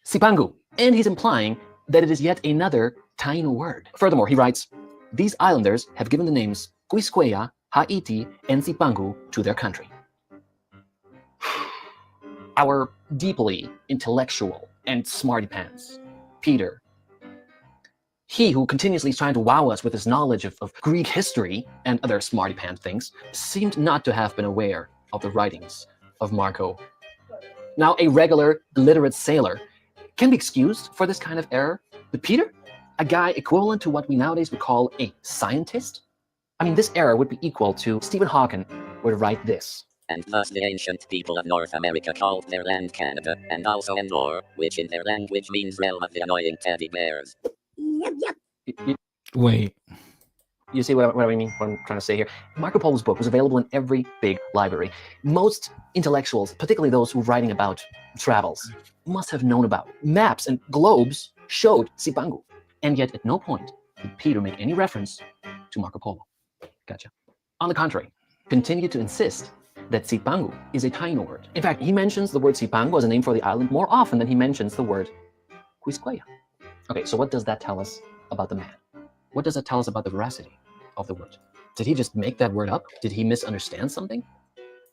Sipangu. And he's implying that it is yet another Taino word. Furthermore, he writes, these islanders have given the names Quisqueya, Haiti, and Sipangu to their country. Our deeply intellectual and smarty pants. Peter. He who continuously is trying to wow us with his knowledge of Greek history and other smarty pants things seemed not to have been aware of the writings of Marco. Now, a regular, illiterate sailor can be excused for this kind of error, but Peter, a guy equivalent to what we nowadays would call a scientist? I mean, this error would be equal to Stephen Hawking would write this. And thus the ancient people of North America called their land Canada, and also Endor, which in their language means realm of the annoying teddy bears. Wait. You see what I mean, what I'm trying to say here? Marco Polo's book was available in every big library. Most intellectuals, particularly those who were writing about travels, must have known about it. Maps and globes showed Cipangu, and yet at no point did Peter make any reference to Marco Polo. Gotcha. On the contrary, continued to insist that Cipangu is a Taino word. In fact, he mentions the word Cipangu as a name for the island more often than he mentions the word Quisqueya. Okay, so what does that tell us about the man? What does that tell us about the veracity of the word? Did he just make that word up? Did he misunderstand something?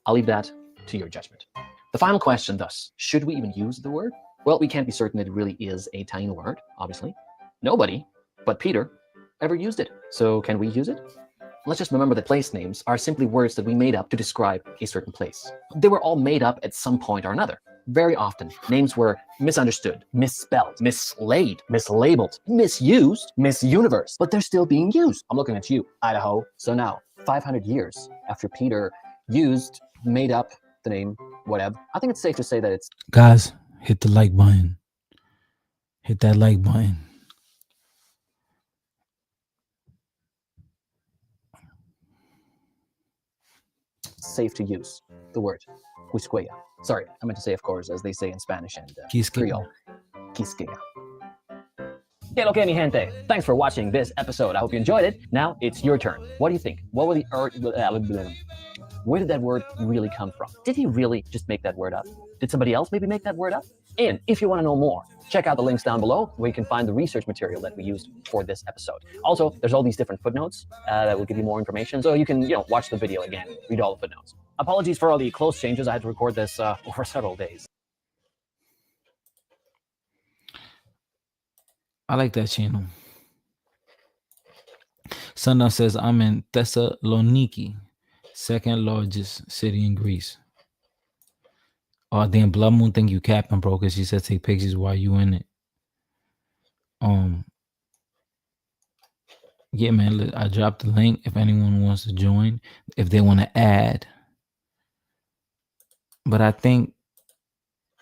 I'll leave that to your judgment. The final question, thus, should we even use the word? Well, we can't be certain that it really is a Taino word, obviously. Nobody but Peter ever used it. So can we use it? Let's just remember that place names are simply words that we made up to describe a certain place. They were all made up at some point or another. Very often, names were misunderstood, misspelled, mislaid, mislabeled, misused, misuniversed, but they're still being used. I'm looking at you, Idaho. So now, 500 years after Peter made up the name, whatever, I think it's safe to say that it's... Guys, hit the like button. Hit that like button. safe to use the word Quisqueya. Sorry, I meant to say, of course, as they say in Spanish and Quisqueya. Creole. Quisqueya. Hey, okay, mi gente. Thanks for watching this episode. I hope you enjoyed it. Now it's your turn. What do you think? What were where did that word really come from? Did he really just make that word up? Did somebody else maybe make that word up? And if you want to know more, check out the links down below where you can find the research material that we used for this episode. Also, there's all these different footnotes that will give you more information, so you can, watch the video again, read all the footnotes. Apologies for all the close changes. I had to record this over several days. I like that channel. Sundown says, I'm in Thessaloniki, second largest city in Greece. Oh, damn, Blood Moon think you capping, bro, because she said take pictures while you in it. Yeah, man, I dropped the link if anyone wants to join, if they want to add. But I think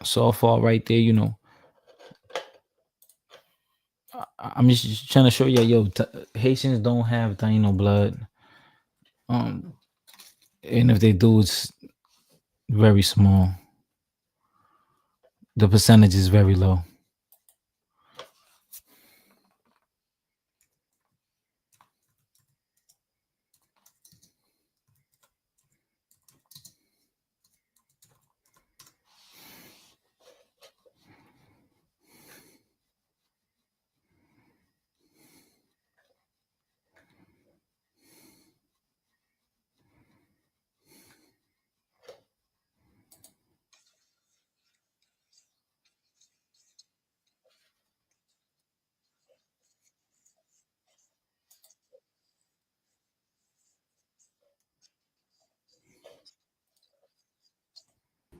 so far right there, I'm just trying to show you, Haitians don't have Taino blood. And if they do, it's very small. The percentage is very low.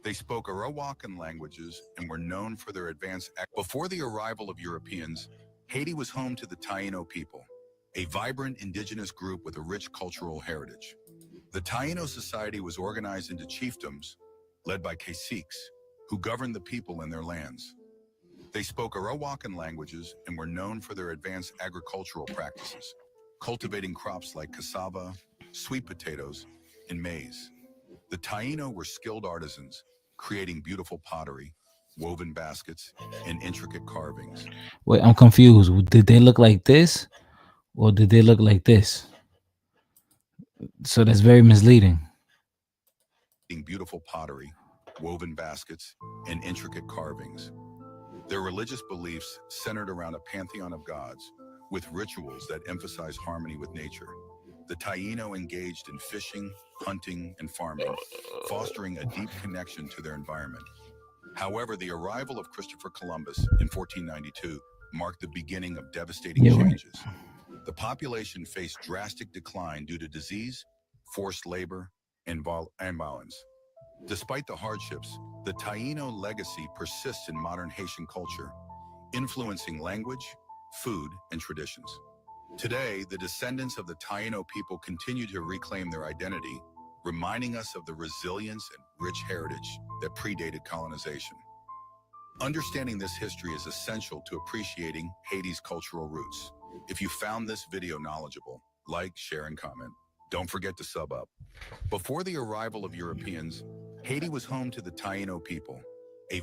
They spoke Arawakan languages and were known for their advanced... Before the arrival of Europeans, Haiti was home to the Taino people, a vibrant indigenous group with a rich cultural heritage. The Taino society was organized into chiefdoms, led by caciques, who governed the people and their lands. They spoke Arawakan languages and were known for their advanced agricultural practices, cultivating crops like cassava, sweet potatoes, and maize. The Taino were skilled artisans, creating beautiful pottery, woven baskets, and intricate carvings. Wait, I'm confused. Did they look like this or did they look like this? So that's very misleading. Beautiful pottery, woven baskets, and intricate carvings. Their religious beliefs centered around a pantheon of gods, with rituals that emphasize harmony with nature. The Taino engaged in fishing, hunting, and farming, fostering a deep connection to their environment. However, the arrival of Christopher Columbus in 1492 marked the beginning of devastating changes. The population faced drastic decline due to disease, forced labor, and violence. Despite the hardships, the Taino legacy persists in modern Haitian culture, influencing language, food, and traditions. Today, the descendants of the Taino people continue to reclaim their identity, reminding us of the resilience and rich heritage that predated colonization. Understanding this history is essential to appreciating Haiti's cultural roots. If you found this video knowledgeable, like, share, and comment. Don't forget to sub up. Before the arrival of Europeans, Haiti was home to the Taino people, a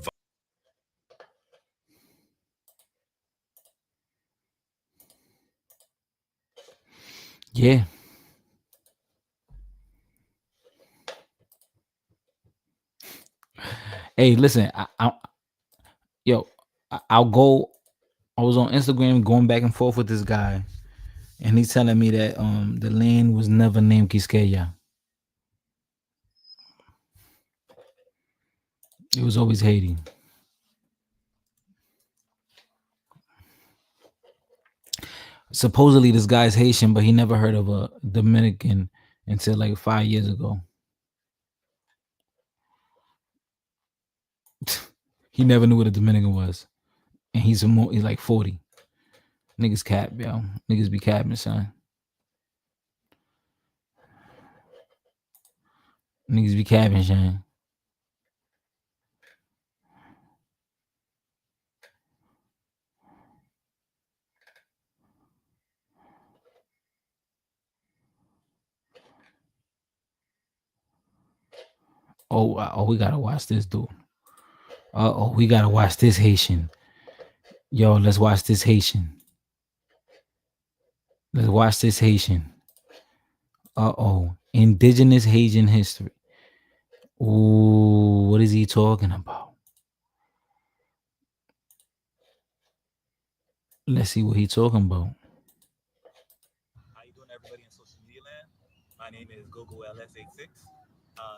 Yeah. Hey, listen, yo, I'll go. I was on Instagram going back and forth with this guy, and he's telling me that the land was never named Quisqueya. It was always Haiti. Supposedly this guy's Haitian, but he never heard of a Dominican until like 5 years ago. He never knew what a Dominican was, and he's like 40. Niggas cap, yo. Niggas be capping, son. Niggas be capping, son. Oh, we gotta watch this dude. We gotta watch this Haitian. Yo, let's watch this Haitian. Let's watch this Haitian. Indigenous Haitian history. Ooh, what is he talking about? Let's see what he's talking about. How you doing, everybody in social media land? My name is GoGoLS86.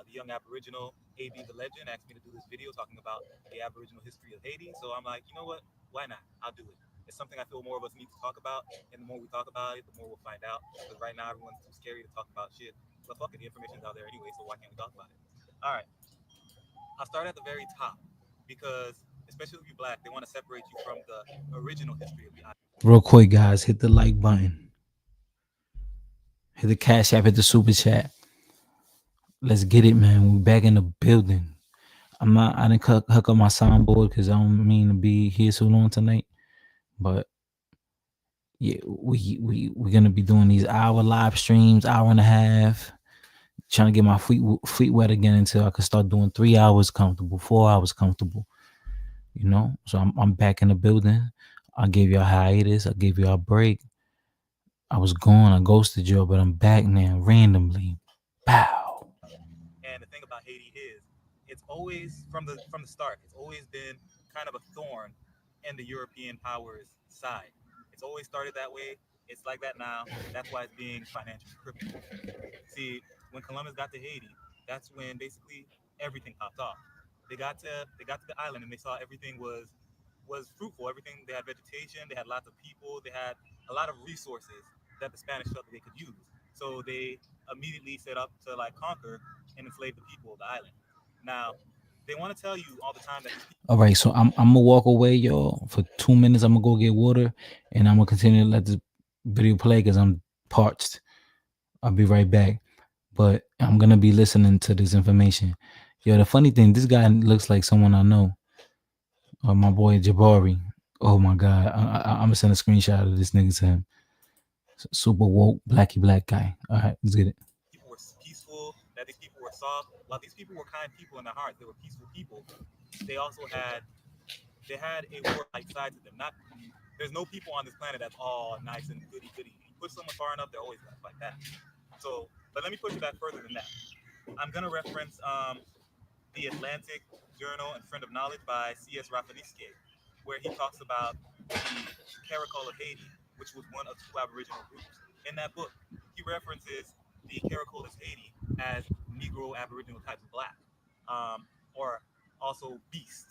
The young Aboriginal AB the Legend asked me to do this video talking about the Aboriginal history of Haiti. So I'm like, you know what? Why not? I'll do it. It's something I feel more of us need to talk about, and the more we talk about it, the more we'll find out. Because right now everyone's too scary to talk about shit. But fuck it, the information's out there anyway, so why can't we talk about it? All right. I'll start at the very top because, especially if you're black, they want to separate you from the original history of the island. Real quick, guys, hit the like button. Hit the Cash App, hit the Super Chat. Let's get it, man. We're back in the building. I didn't hook up my soundboard because I don't mean to be here so long tonight. But yeah, we're gonna be doing these hour live streams, hour and a half. Trying to get my feet wet again until I can start doing 3 hours comfortable, 4 hours comfortable. You know, so I'm back in the building. I gave you a hiatus. I gave you a break. I was gone. I ghosted you, but I'm back now randomly. Pow. And the thing about Haiti is, it's always from the start. It's always been kind of a thorn in the European powers' side. It's always started that way. It's like that now. That's why it's being financially crippled. See, when Columbus got to Haiti, that's when basically everything popped off. They got to the island and they saw everything was fruitful. Everything, they had vegetation, they had lots of people, they had a lot of resources that the Spanish felt that they could use. So they immediately set up to like conquer and enslave the people of the island. Now, they want to tell you all the time that these people. All right, so I'm gonna walk away, y'all, for 2 minutes. I'm gonna go get water, and I'm gonna continue to let this video play because I'm parched. I'll be right back, but I'm gonna be listening to this information. Yo, the funny thing, this guy looks like someone I know. My boy Jabari. Oh my God, I'm gonna send a screenshot of this nigga to him. Super woke, black guy. All right, let's get it. People were peaceful, that these people were soft. While these people were kind people in their hearts, they were peaceful people. They also had a warlike side to them. Not there's no people on this planet that's all nice and goody goody. You push someone far enough, they're always gonna fight back. So, but let me push it back further than that. I'm gonna reference the Atlantic Journal and Friend of Knowledge by C.S. Rafaeliske, where he talks about the Caracol of Haiti, which was one of two Aboriginal groups. In that book, he references the Caracoles Haiti as Negro Aboriginal types of black, or also beast.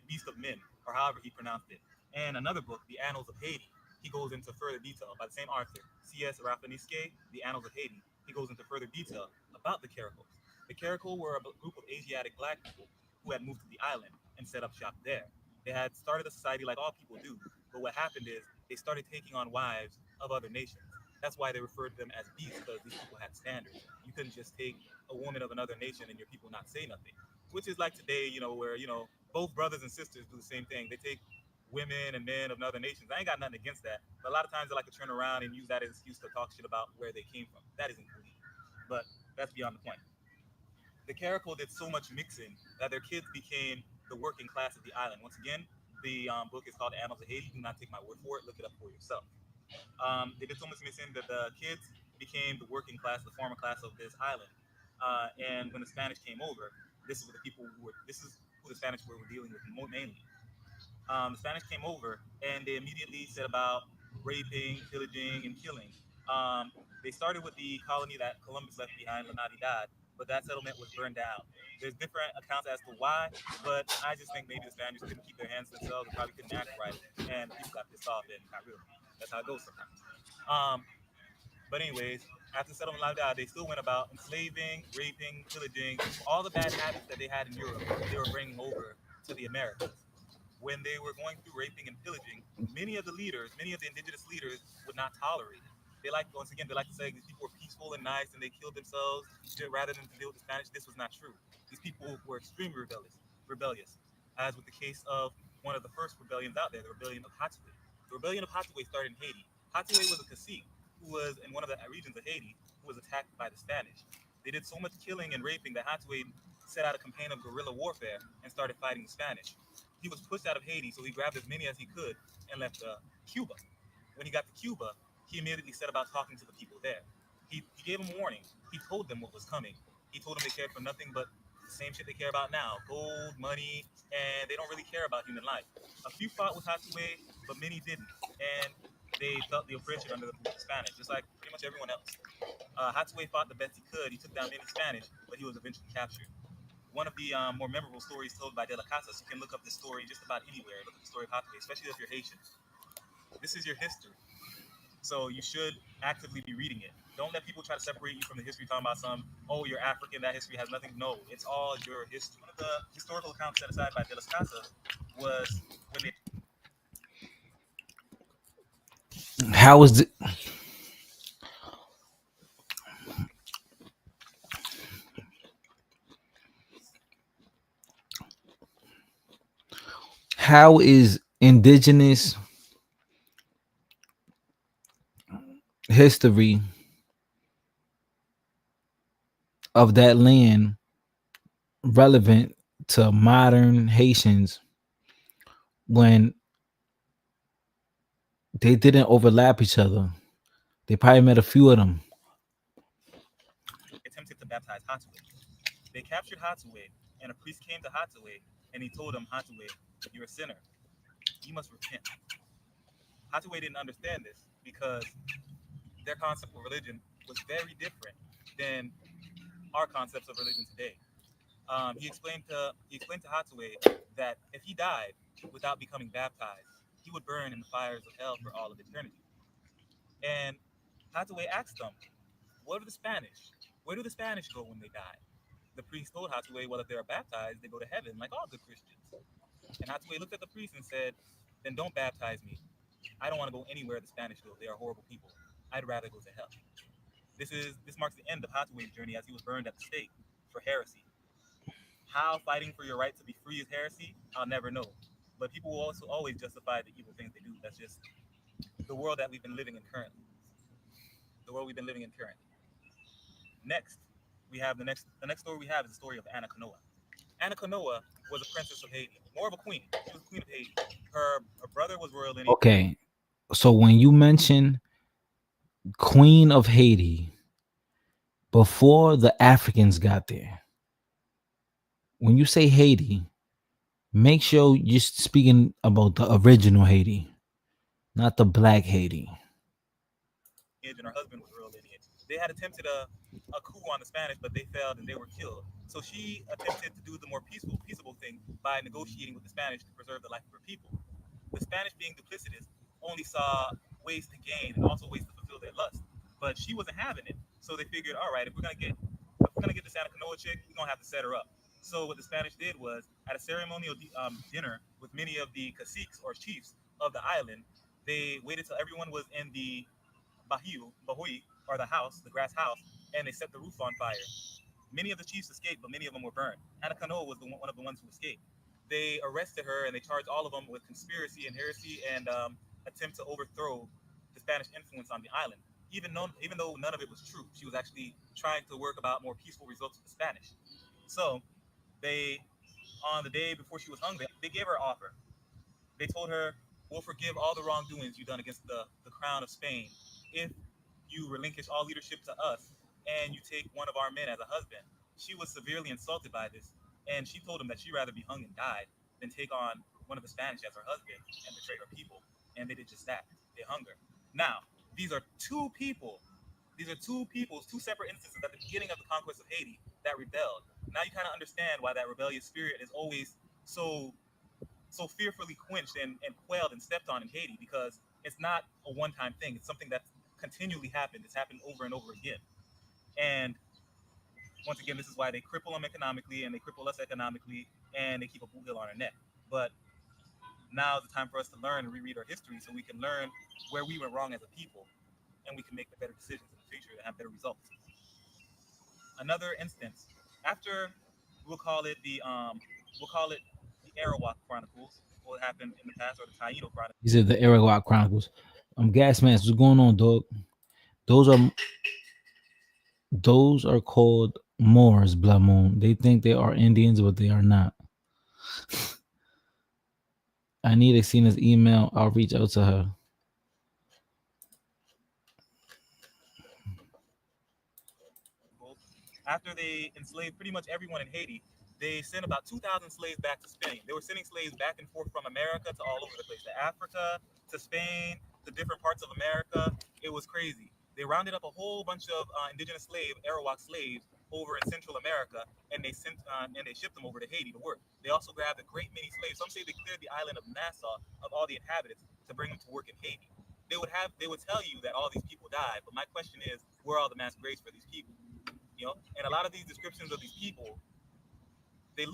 Beast of Men, or however he pronounced it. And another book, The Annals of Haiti, he goes into further detail by the same author, C.S. Raffiniske, The Annals of Haiti. He goes into further detail about the Caracals. The Caracal were a group of Asiatic black people who had moved to the island and set up shop there. They had started a society like all people do, but what happened is they started taking on wives of other nations. That's why they referred to them as beasts, because these people had standards. You couldn't just take a woman of another nation and your people not say nothing. Which is like today, where both brothers and sisters do the same thing. They take women and men of other nations. I ain't got nothing against that. But a lot of times they like to turn around and use that as an excuse to talk shit about where they came from. That isn't cool. But that's beyond the point. The Caracal did so much mixing that their kids became the working class of the island. Once again, the book is called The Annals of Haiti. Do not take my word for it. Look it up for yourself. They did so much mixing that the kids became the working class, the former class of this island. And when the Spanish came over, this is what the people who were. This is who the Spanish were dealing with mainly. The Spanish came over and they immediately set about raping, pillaging, and killing. They started with the colony that Columbus left behind, La Navidad, but that settlement was burned down. There's different accounts as to why, but I just think maybe the Spaniards couldn't keep their hands to themselves, or probably couldn't act right, and people got pissed off and got rid of them. That's how it goes sometimes. But anyways, after settlement La Navidad, they still went about enslaving, raping, pillaging, all the bad habits that they had in Europe, they were bringing over to the Americas. When they were going through raping and pillaging, many of the indigenous leaders would not tolerate it. Once again, they like to say these people were peaceful and nice and they killed themselves rather than to deal with the Spanish. This was not true. These people were extremely rebellious, as with the case of one of the first rebellions out there, the rebellion of Hathaway. The rebellion of Hathaway started in Haiti. Hathaway was a cacique who was in one of the regions of Haiti who was attacked by the Spanish. They did so much killing and raping that Hathaway set out a campaign of guerrilla warfare and started fighting the Spanish. He was pushed out of Haiti, so he grabbed as many as he could and left Cuba. When he got to Cuba, he immediately set about talking to the people there. He gave them a warning. He told them what was coming. He told them they cared for nothing but the same shit they care about now: gold, money, and they don't really care about human life. A few fought with Hathaway, but many didn't, and they felt the oppression under the Spanish, just like pretty much everyone else. Hathaway fought the best he could. He took down many Spanish, but he was eventually captured. One of the more memorable stories told by De La Casas, you can look up this story just about anywhere. Look up the story of Hathaway, especially if you're Haitian. This is your history. So you should actively be reading it. Don't let people try to separate you from the history, talking about you're African, that history has nothing. No, it's all your history. One of the historical accounts set aside by De La Casas was when they How is the, how is indigenous history of that land relevant to modern Haitians when they didn't overlap each other? They probably met a few of them. attempted to baptize Hathaway. They captured Hathaway, and a priest came to Hathaway, and he told him, Hathaway, you're a sinner. You must repent. Hathaway didn't understand this because their concept of religion was very different than our concepts of religion today. He explained to Hathaway that if he died without becoming baptized, he would burn in the fires of hell for all of eternity. And Hathaway asked them, "What are the Spanish? Where do the Spanish go when they die?" The priest told Hathaway, "Well, if they are baptized, they go to heaven like all good Christians." And Hathaway looked at the priest and said, "Then don't baptize me. I don't want to go anywhere the Spanish go. They are horrible people. I'd rather go to hell." This marks the end of Hathaway's journey, as he was burned at the stake for heresy. How fighting for your right to be free is heresy, I'll never know. But people will also always justify the evil things they do. That's just the world that we've been living in currently. The world we've been living in currently. Next, we have the next story we have is the story of Anna Kanoa. Anna Kanoa was a princess of Haiti, more of a queen. She was a queen of Haiti. Her brother was royal lineage. Okay, so when you mention Queen of Haiti, before the Africans got there, when you say Haiti, make sure you're speaking about the original Haiti, not the black Haiti. And her husband was royal lineage. They had attempted a coup on the Spanish, but they failed and they were killed. So she attempted to do the more peaceable thing by negotiating with the Spanish to preserve the life of her people. The Spanish, being duplicitous, only saw ways to gain and also ways to fulfill their lust. But she wasn't having it, so they figured, all right, if we're gonna get the Santa Canoa chick, we're gonna have to set her up. So what the Spanish did was, at a ceremonial dinner with many of the caciques or chiefs of the island, they waited till everyone was in the bahui, or the house, the grass house, and they set the roof on fire. Many of the chiefs escaped, but many of them were burned. Hannah Kanoa was one of the ones who escaped. They arrested her and they charged all of them with conspiracy and heresy and attempt to overthrow the Spanish influence on the island. Even though none of it was true, she was actually trying to work about more peaceful results with the Spanish. So they, on the day before she was hung, they gave her an offer. They told her, "We'll forgive all the wrongdoings you've done against the crown of Spain if you relinquish all leadership to us and you take one of our men as a husband." She was severely insulted by this, and she told him that she'd rather be hung and died than take on one of the Spanish as her husband and betray her people. And they did just that. They hung her. Now, these are two people. These are two people, two separate instances at the beginning of the conquest of Haiti that rebelled. Now you kind of understand why that rebellious spirit is always so fearfully quenched and quelled and stepped on in Haiti, because it's not a one-time thing. It's something that's continually happened. It's happened over and over again. And once again, this is why they cripple them economically and they cripple us economically and they keep a boot heel on our neck. But now is the time for us to learn and reread our history so we can learn where we went wrong as a people and we can make better decisions in the future and have better results. Another instance, after we'll call it the Arawak Chronicles, what happened in the past, or the Taino Chronicles. These are the Arawak Chronicles. Gas Mask, what's going on, dog? Those are called Moors, Blood Moon. They think they are Indians, but they are not. I need Xena's email. I'll reach out to her. After they enslaved pretty much everyone in Haiti, they sent about 2,000 slaves back to Spain. They were sending slaves back and forth from America to all over the place, to Africa, to Spain, to different parts of America. It was crazy. They rounded up a whole bunch of indigenous Arawak slaves over in Central America, and they shipped them over to Haiti to work. They also grabbed a great many slaves. Some say they cleared the island of Nassau of all the inhabitants to bring them to work in Haiti. They would tell you that all these people died, but my question is, where are all the mass graves for these people? And a lot of these descriptions of these people, they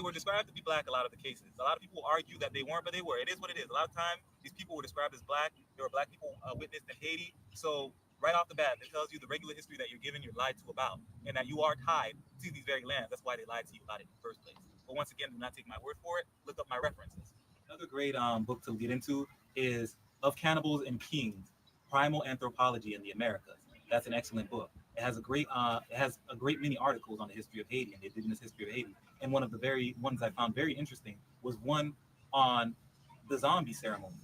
were described to be black. A lot of the cases, a lot of people argue that they weren't, but they were. It is what it is. A lot of times these people were described as black. There were black people witnessed in Haiti. So right off the bat, it tells you the regular history that you're given, you're lied to about, and that you are tied to these very lands. That's why they lied to you about it in the first place. But once again, do not take my word for it. Look up my references. Another great book to get into is Of Cannibals and Kings: Primal Anthropology in the Americas. That's an excellent book. It has a great many articles on the history of Haiti and the indigenous history of Haiti. And one of the very ones I found very interesting was one on the zombie ceremony.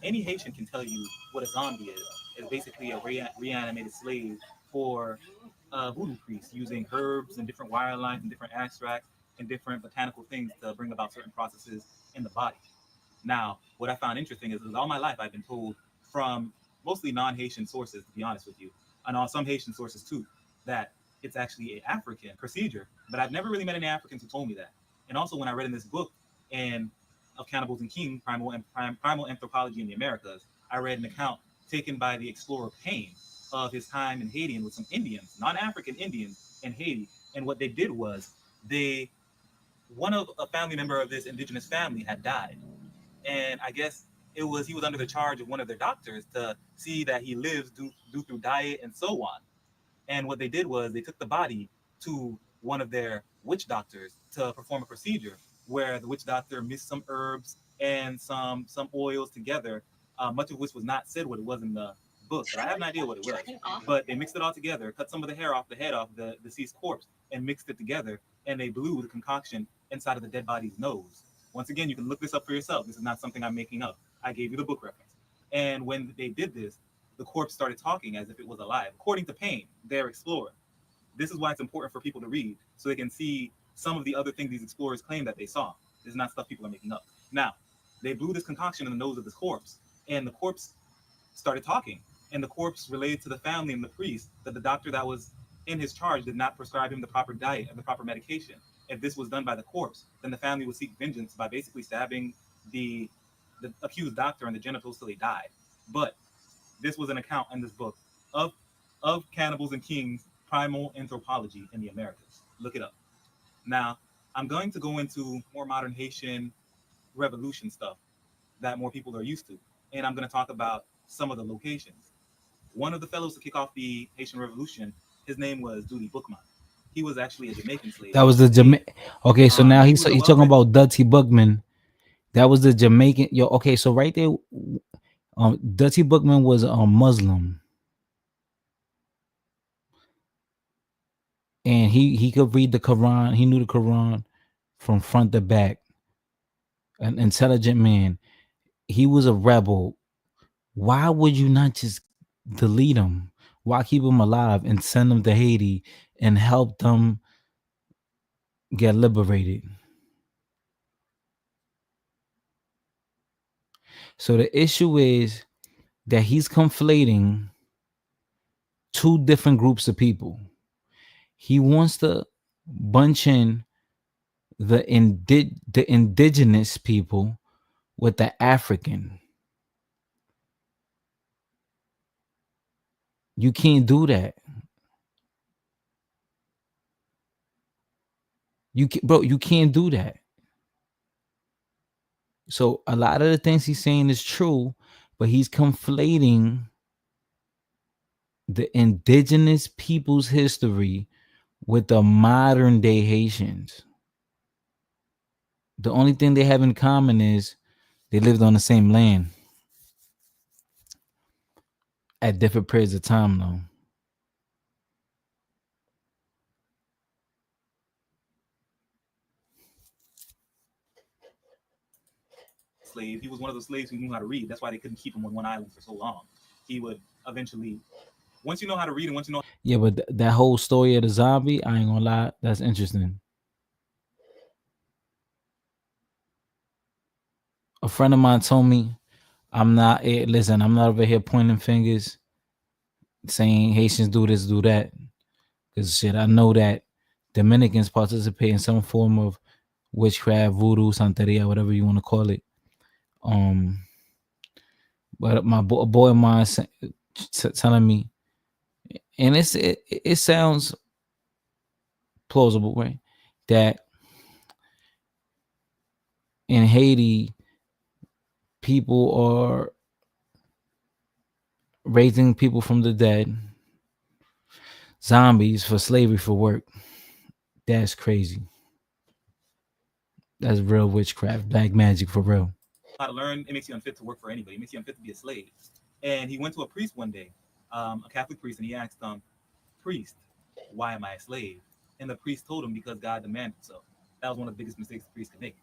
Any Haitian can tell you what a zombie is. It's basically a reanimated slave for voodoo priests, using herbs and different wire lines and different extracts and different botanical things to bring about certain processes in the body. Now, what I found interesting is all my life I've been told from mostly non-Haitian sources, to be honest with you, and on some Haitian sources too, that it's actually an African procedure. But I've never really met any Africans who told me that. And also, when I read in this book and Of Cannibals and King, Primal Anthropology in the Americas, I read an account taken by the explorer Payne of his time in Haiti and with some Indians, non-African Indians in Haiti. And what they did was a family member of this indigenous family had died. And I guess he was under the charge of one of their doctors to see that he lives due through diet and so on. And what they did was they took the body to one of their witch doctors to perform a procedure where the witch doctor mixed some herbs and some oils together, much of which was not said what it was in the book, but I have an idea what it was. But they mixed it all together, cut some of the hair off the head off the deceased corpse, and mixed it together, and they blew the concoction inside of the dead body's nose. Once again, you can look this up for yourself. This is not something I'm making up. I gave you the book reference. And when they did this, the corpse started talking as if it was alive, according to Payne, their explorer. This is why it's important for people to read, so they can see some of the other things these explorers claim that they saw. This is not stuff people are making up. Now, they blew this concoction in the nose of this corpse, and the corpse started talking. and the corpse relayed to the family and the priest that the doctor that was in his charge did not prescribe him the proper diet and the proper medication. If this was done by the corpse, then the family would seek vengeance by basically stabbing the accused doctor in the genitals till he died. But this was an account in this book of cannibals and kings, primal anthropology in the Americas. Look it up. Now, I'm going to go into more modern Haitian revolution stuff that more people are used to, and I'm going to talk about some of the locations. One of the fellows to kick off the Haitian Revolution, his name was Duty Bookman. He was actually a Jamaican slave. That was the Okay, so now he's talking about Dutty Bookman. That was the Jamaican. Yo, okay, so right there, Dutty Bookman was a Muslim, and he could read the Quran. He knew the Quran from front to back. An intelligent man. He was a rebel. Why would you not just delete him? Why keep him alive and send him to Haiti and help them get liberated? So the issue is that he's conflating two different groups of people. He wants to bunch in the indigenous people with the African. You can't do that. You can't do that. So a lot of the things he's saying is true, but he's conflating the indigenous people's history with the modern day Haitians. The only thing they have in common is they lived on the same land at different periods of time, though. Slave. He was one of those slaves who knew how to read. That's why they couldn't keep him on one island for so long. He would eventually, once you know how to read and once you know. Yeah, but that whole story of the zombie, I ain't gonna lie, that's interesting. A friend of mine told me, I'm not over here pointing fingers saying Haitians do this, do that. Because shit, I know that Dominicans participate in some form of witchcraft, voodoo, santeria, whatever you want to call it. But a boy of mine telling me, and it sounds plausible, right? That in Haiti, people are raising people from the dead, zombies for slavery for work. That's crazy. That's real witchcraft, black magic for real. How to learn, it makes you unfit to work for anybody. It makes you unfit to be a slave. And he went to a priest one day, a Catholic priest, and he asked him, priest, why am I a slave? And the priest told him, because God demanded so. That was one of the biggest mistakes the priest could make.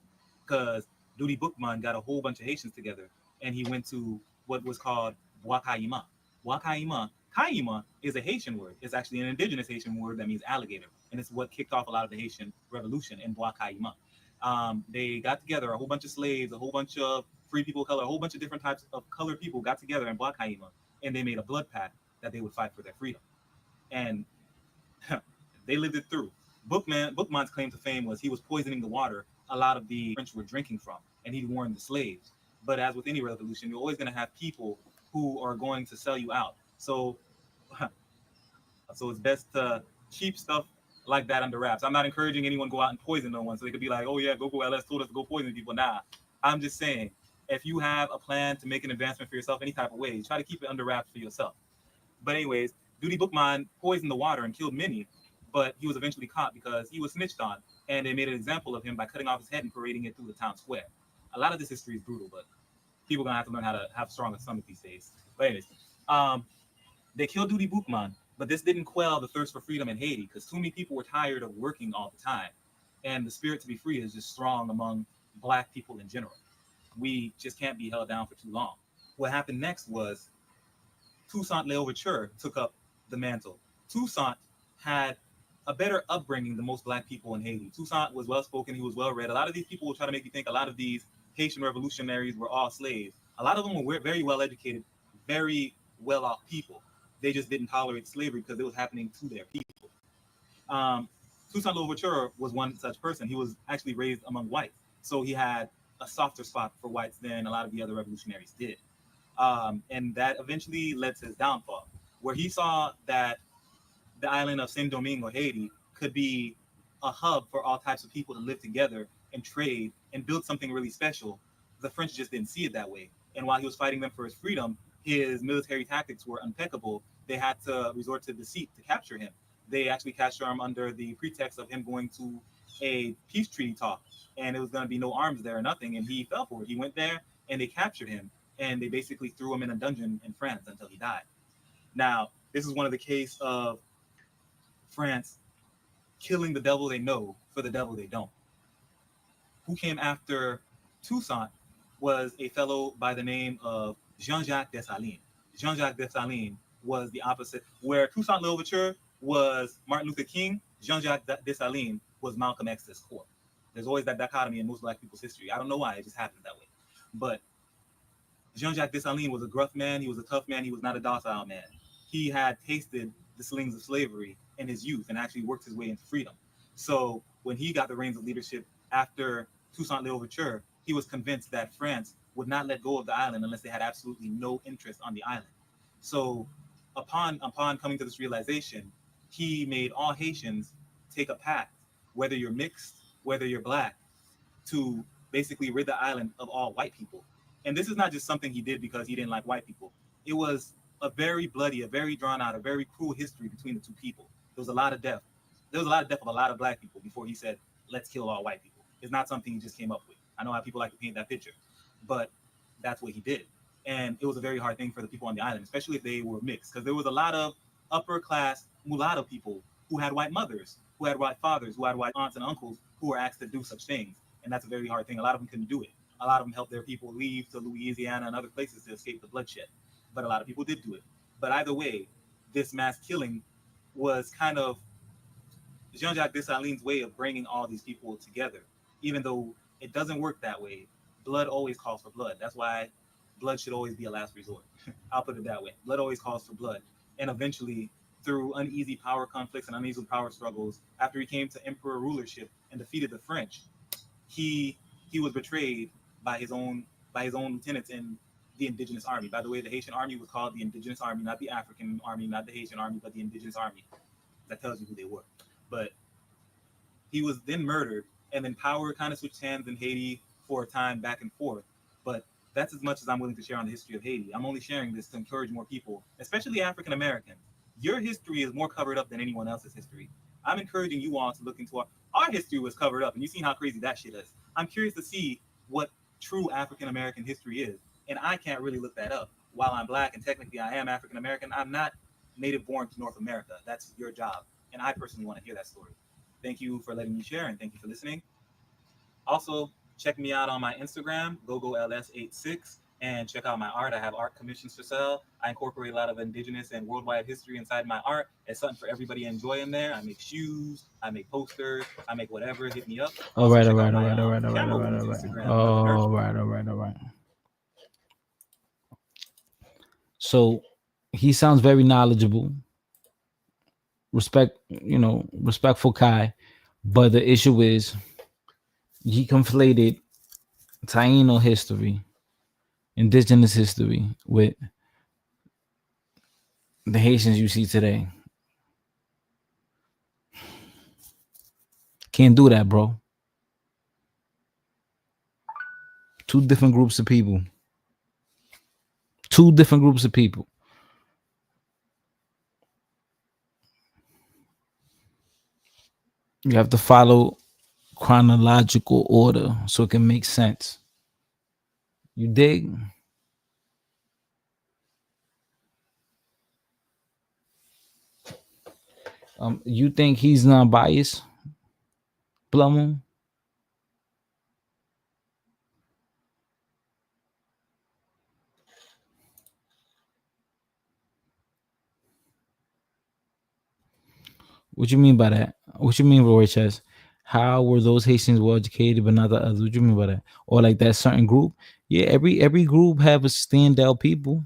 Because Duty Bookman got a whole bunch of Haitians together, and he went to what was called Bois-Caïma. Bois-Caïma, Caïma is a Haitian word. It's actually an indigenous Haitian word that means alligator. And it's what kicked off a lot of the Haitian revolution in Bois-Caïma. They got together, a whole bunch of slaves, a whole bunch of free people of color, a whole bunch of different types of colored people got together in Bois-Caïma, and they made a blood pact that they would fight for their freedom. And they lived it through. Bookman's claim to fame was he was poisoning the water a lot of the French were drinking from, and he warned the slaves. But as with any revolution, you're always going to have people who are going to sell you out. So it's best to keep stuff like that under wraps. I'm not encouraging anyone to go out and poison no one, so they could be like, oh yeah, Go LS told us to go poison people. Nah, I'm just saying, if you have a plan to make an advancement for yourself any type of way, try to keep it under wraps for yourself. But anyways, Duty Bookman poisoned the water and killed many, but he was eventually caught because he was snitched on, and they made an example of him by cutting off his head and parading it through the town square. A lot of this history is brutal, but people are gonna have to learn how to have stronger stomach these days. But anyways, they killed Duty Bookman, but this didn't quell the thirst for freedom in Haiti because too many people were tired of working all the time, and the spirit to be free is just strong among Black people in general. We just can't be held down for too long. What happened next was Toussaint L'Ouverture took up the mantle. Toussaint had a better upbringing than most Black people in Haiti. Toussaint was well-spoken. He was well-read. A lot of these people will try to make you think a lot of these Haitian revolutionaries were all slaves. A lot of them were very well-educated, very well-off people. They just didn't tolerate slavery because it was happening to their people. Toussaint Louverture was one such person. He was actually raised among whites, so he had a softer spot for whites than a lot of the other revolutionaries did. And that eventually led to his downfall, where he saw that the island of Saint Domingue or Haiti could be a hub for all types of people to live together and trade and build something really special. The French just didn't see it that way. And while he was fighting them for his freedom, his military tactics were impeccable. They had to resort to deceit to capture him. They actually captured him under the pretext of him going to a peace treaty talk, and it was going to be no arms there or nothing. And he fell for it. He went there, and they captured him, and they basically threw him in a dungeon in France until he died. Now, this is one of the case of France killing the devil they know for the devil they don't. Who came after Toussaint was a fellow by the name of Jean-Jacques Dessalines. Jean-Jacques Dessalines was the opposite. Where Toussaint Louverture was Martin Luther King, Jean-Jacques Dessalines was Malcolm X's core. There's always that dichotomy in most Black people's history. I don't know why, it just happened that way. But Jean-Jacques Dessalines was a gruff man, he was a tough man, he was not a docile man. He had tasted the slings of slavery in his youth and actually worked his way into freedom. So when he got the reins of leadership after Toussaint Louverture, he was convinced that France would not let go of the island unless they had absolutely no interest on the island. So upon coming to this realization, he made all Haitians take a pact, whether you're mixed, whether you're Black, to basically rid the island of all white people. And this is not just something he did because he didn't like white people. It was a very bloody, a very drawn out, a very cruel history between the two people. There was a lot of death. There was a lot of death of a lot of Black people before he said, let's kill all white people. It's not something he just came up with. I know how people like to paint that picture, but that's what he did. And it was a very hard thing for the people on the island, especially if they were mixed, because there was a lot of upper class mulatto people who had white mothers, who had white fathers, who had white aunts and uncles who were asked to do such things. And that's a very hard thing. A lot of them couldn't do it. A lot of them helped their people leave to Louisiana and other places to escape the bloodshed. But a lot of people did do it. But either way, this mass killing was kind of Jean-Jacques Dessalines' way of bringing all these people together. Even though it doesn't work that way, blood always calls for blood. That's why blood should always be a last resort. I'll put it that way. Blood always calls for blood. And eventually, through uneasy power conflicts and uneasy power struggles, after he came to emperor rulership and defeated the French, he was betrayed by his own lieutenants in the indigenous army. By the way, the Haitian army was called the indigenous army, not the African army, not the Haitian army, but the indigenous army. That tells you who they were. But he was then murdered, and then power kind of switched hands in Haiti for a time back and forth. But that's as much as I'm willing to share on the history of Haiti. I'm only sharing this to encourage more people, especially African Americans. Your history is more covered up than anyone else's history. I'm encouraging you all to look into our history was covered up, and you've seen how crazy that shit is. I'm curious to see what true African American history is, and I can't really look that up. While I'm Black and technically I am African American, I'm not native born to North America. That's your job, and I personally want to hear that story. Thank you for letting me share, and thank you for listening. Also, check me out on my Instagram, GoGoLS86, and check out my art. I have art commissions for sale. I incorporate a lot of indigenous and worldwide history inside my art. It's something for everybody to enjoy in there. I make shoes, I make posters, I make whatever. Hit me up. All Also, right. check out my camera wounds Instagram. All right. So he sounds very knowledgeable. Respectful Kai. But the issue is he conflated Taino history, indigenous history, with the Haitians you see today. Can't do that, bro. Two different groups of people. You have to follow chronological order so it can make sense. You dig? You think he's not biased, Blumel? What you mean by that? What you mean, Roy Chess? How were those Haitians well educated but not the others? What you mean by that? Or like that certain group? Yeah, every group have a standout people.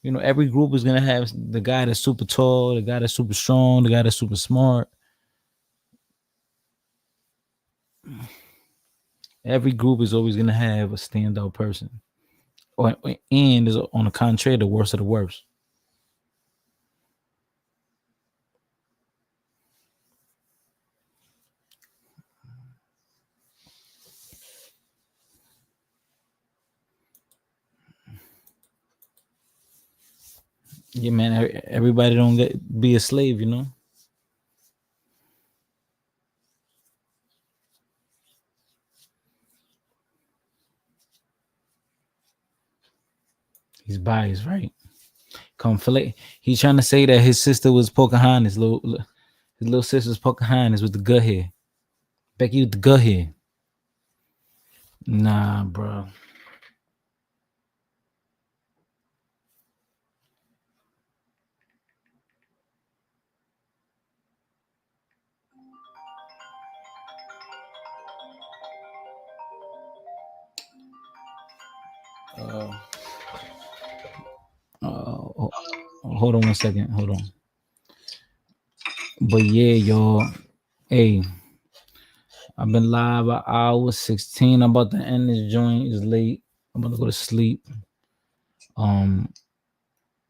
You know, every group is gonna have the guy that's super tall, the guy that's super strong, the guy that's super smart. Every group is always gonna have a standout person, and is on the contrary, the worst of the worst. Yeah, man. Everybody don't be a slave, you know. He's biased, right? Conflict. He's trying to say that his sister was Pocahontas. His little sister's Pocahontas with the good hair. Becky with the good hair. Nah, bro. Hold on 1 second. Hold on. But yeah, y'all. Hey, I've been live an hour 16. I'm about to end this joint. It's late. I'm about to go to sleep.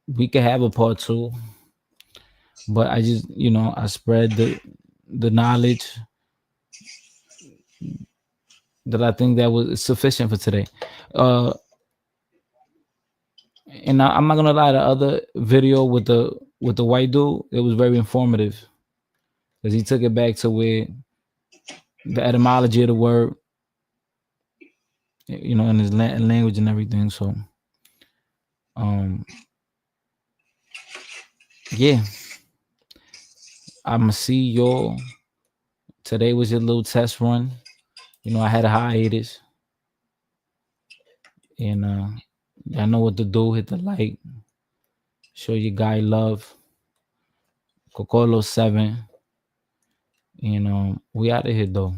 We could have a part 2, but I just, I spread the knowledge that I think that was sufficient for today. And I'm not gonna lie, the other video with the white dude, it was very informative because he took it back to where the etymology of the word, in his language and everything. So, yeah, I'ma see y'all. Today was your little test run. I had a hiatus, and I know what to do. Hit the like, show your guy love. Cocolo 7. And we out of here though.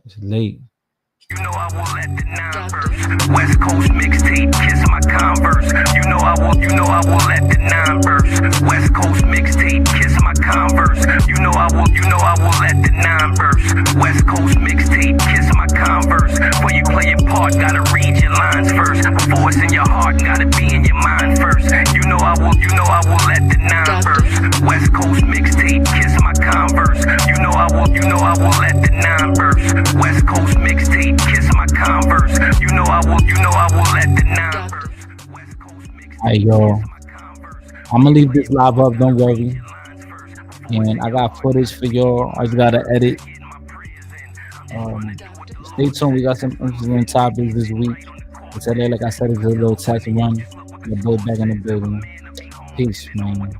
It's late. You know I won't let the nine burst. West Coast mixtape, kiss my Converse. You know I won't let the nine burst. West Coast mixtape, kiss my Converse. You know I won't let the nine burst. West Coast mixtape, kiss my Converse. Before you play your part, gotta read your lines first. Before it's in your heart, gotta be in your mind first. You know I won't let the nine burst. West Coast mixtape, kiss my Converse. You know I won't let the nine burst. West Coast mixtape, kiss my Converse. You know I won't let the nine burst. West Coast mixtape. Alright, y'all. I'm gonna leave this live up, don't worry. And I got footage for y'all. I just gotta edit. Stay tuned. We got some interesting topics this week. Today, like I said, it's a little test run. We'll build back in the building. Peace, man.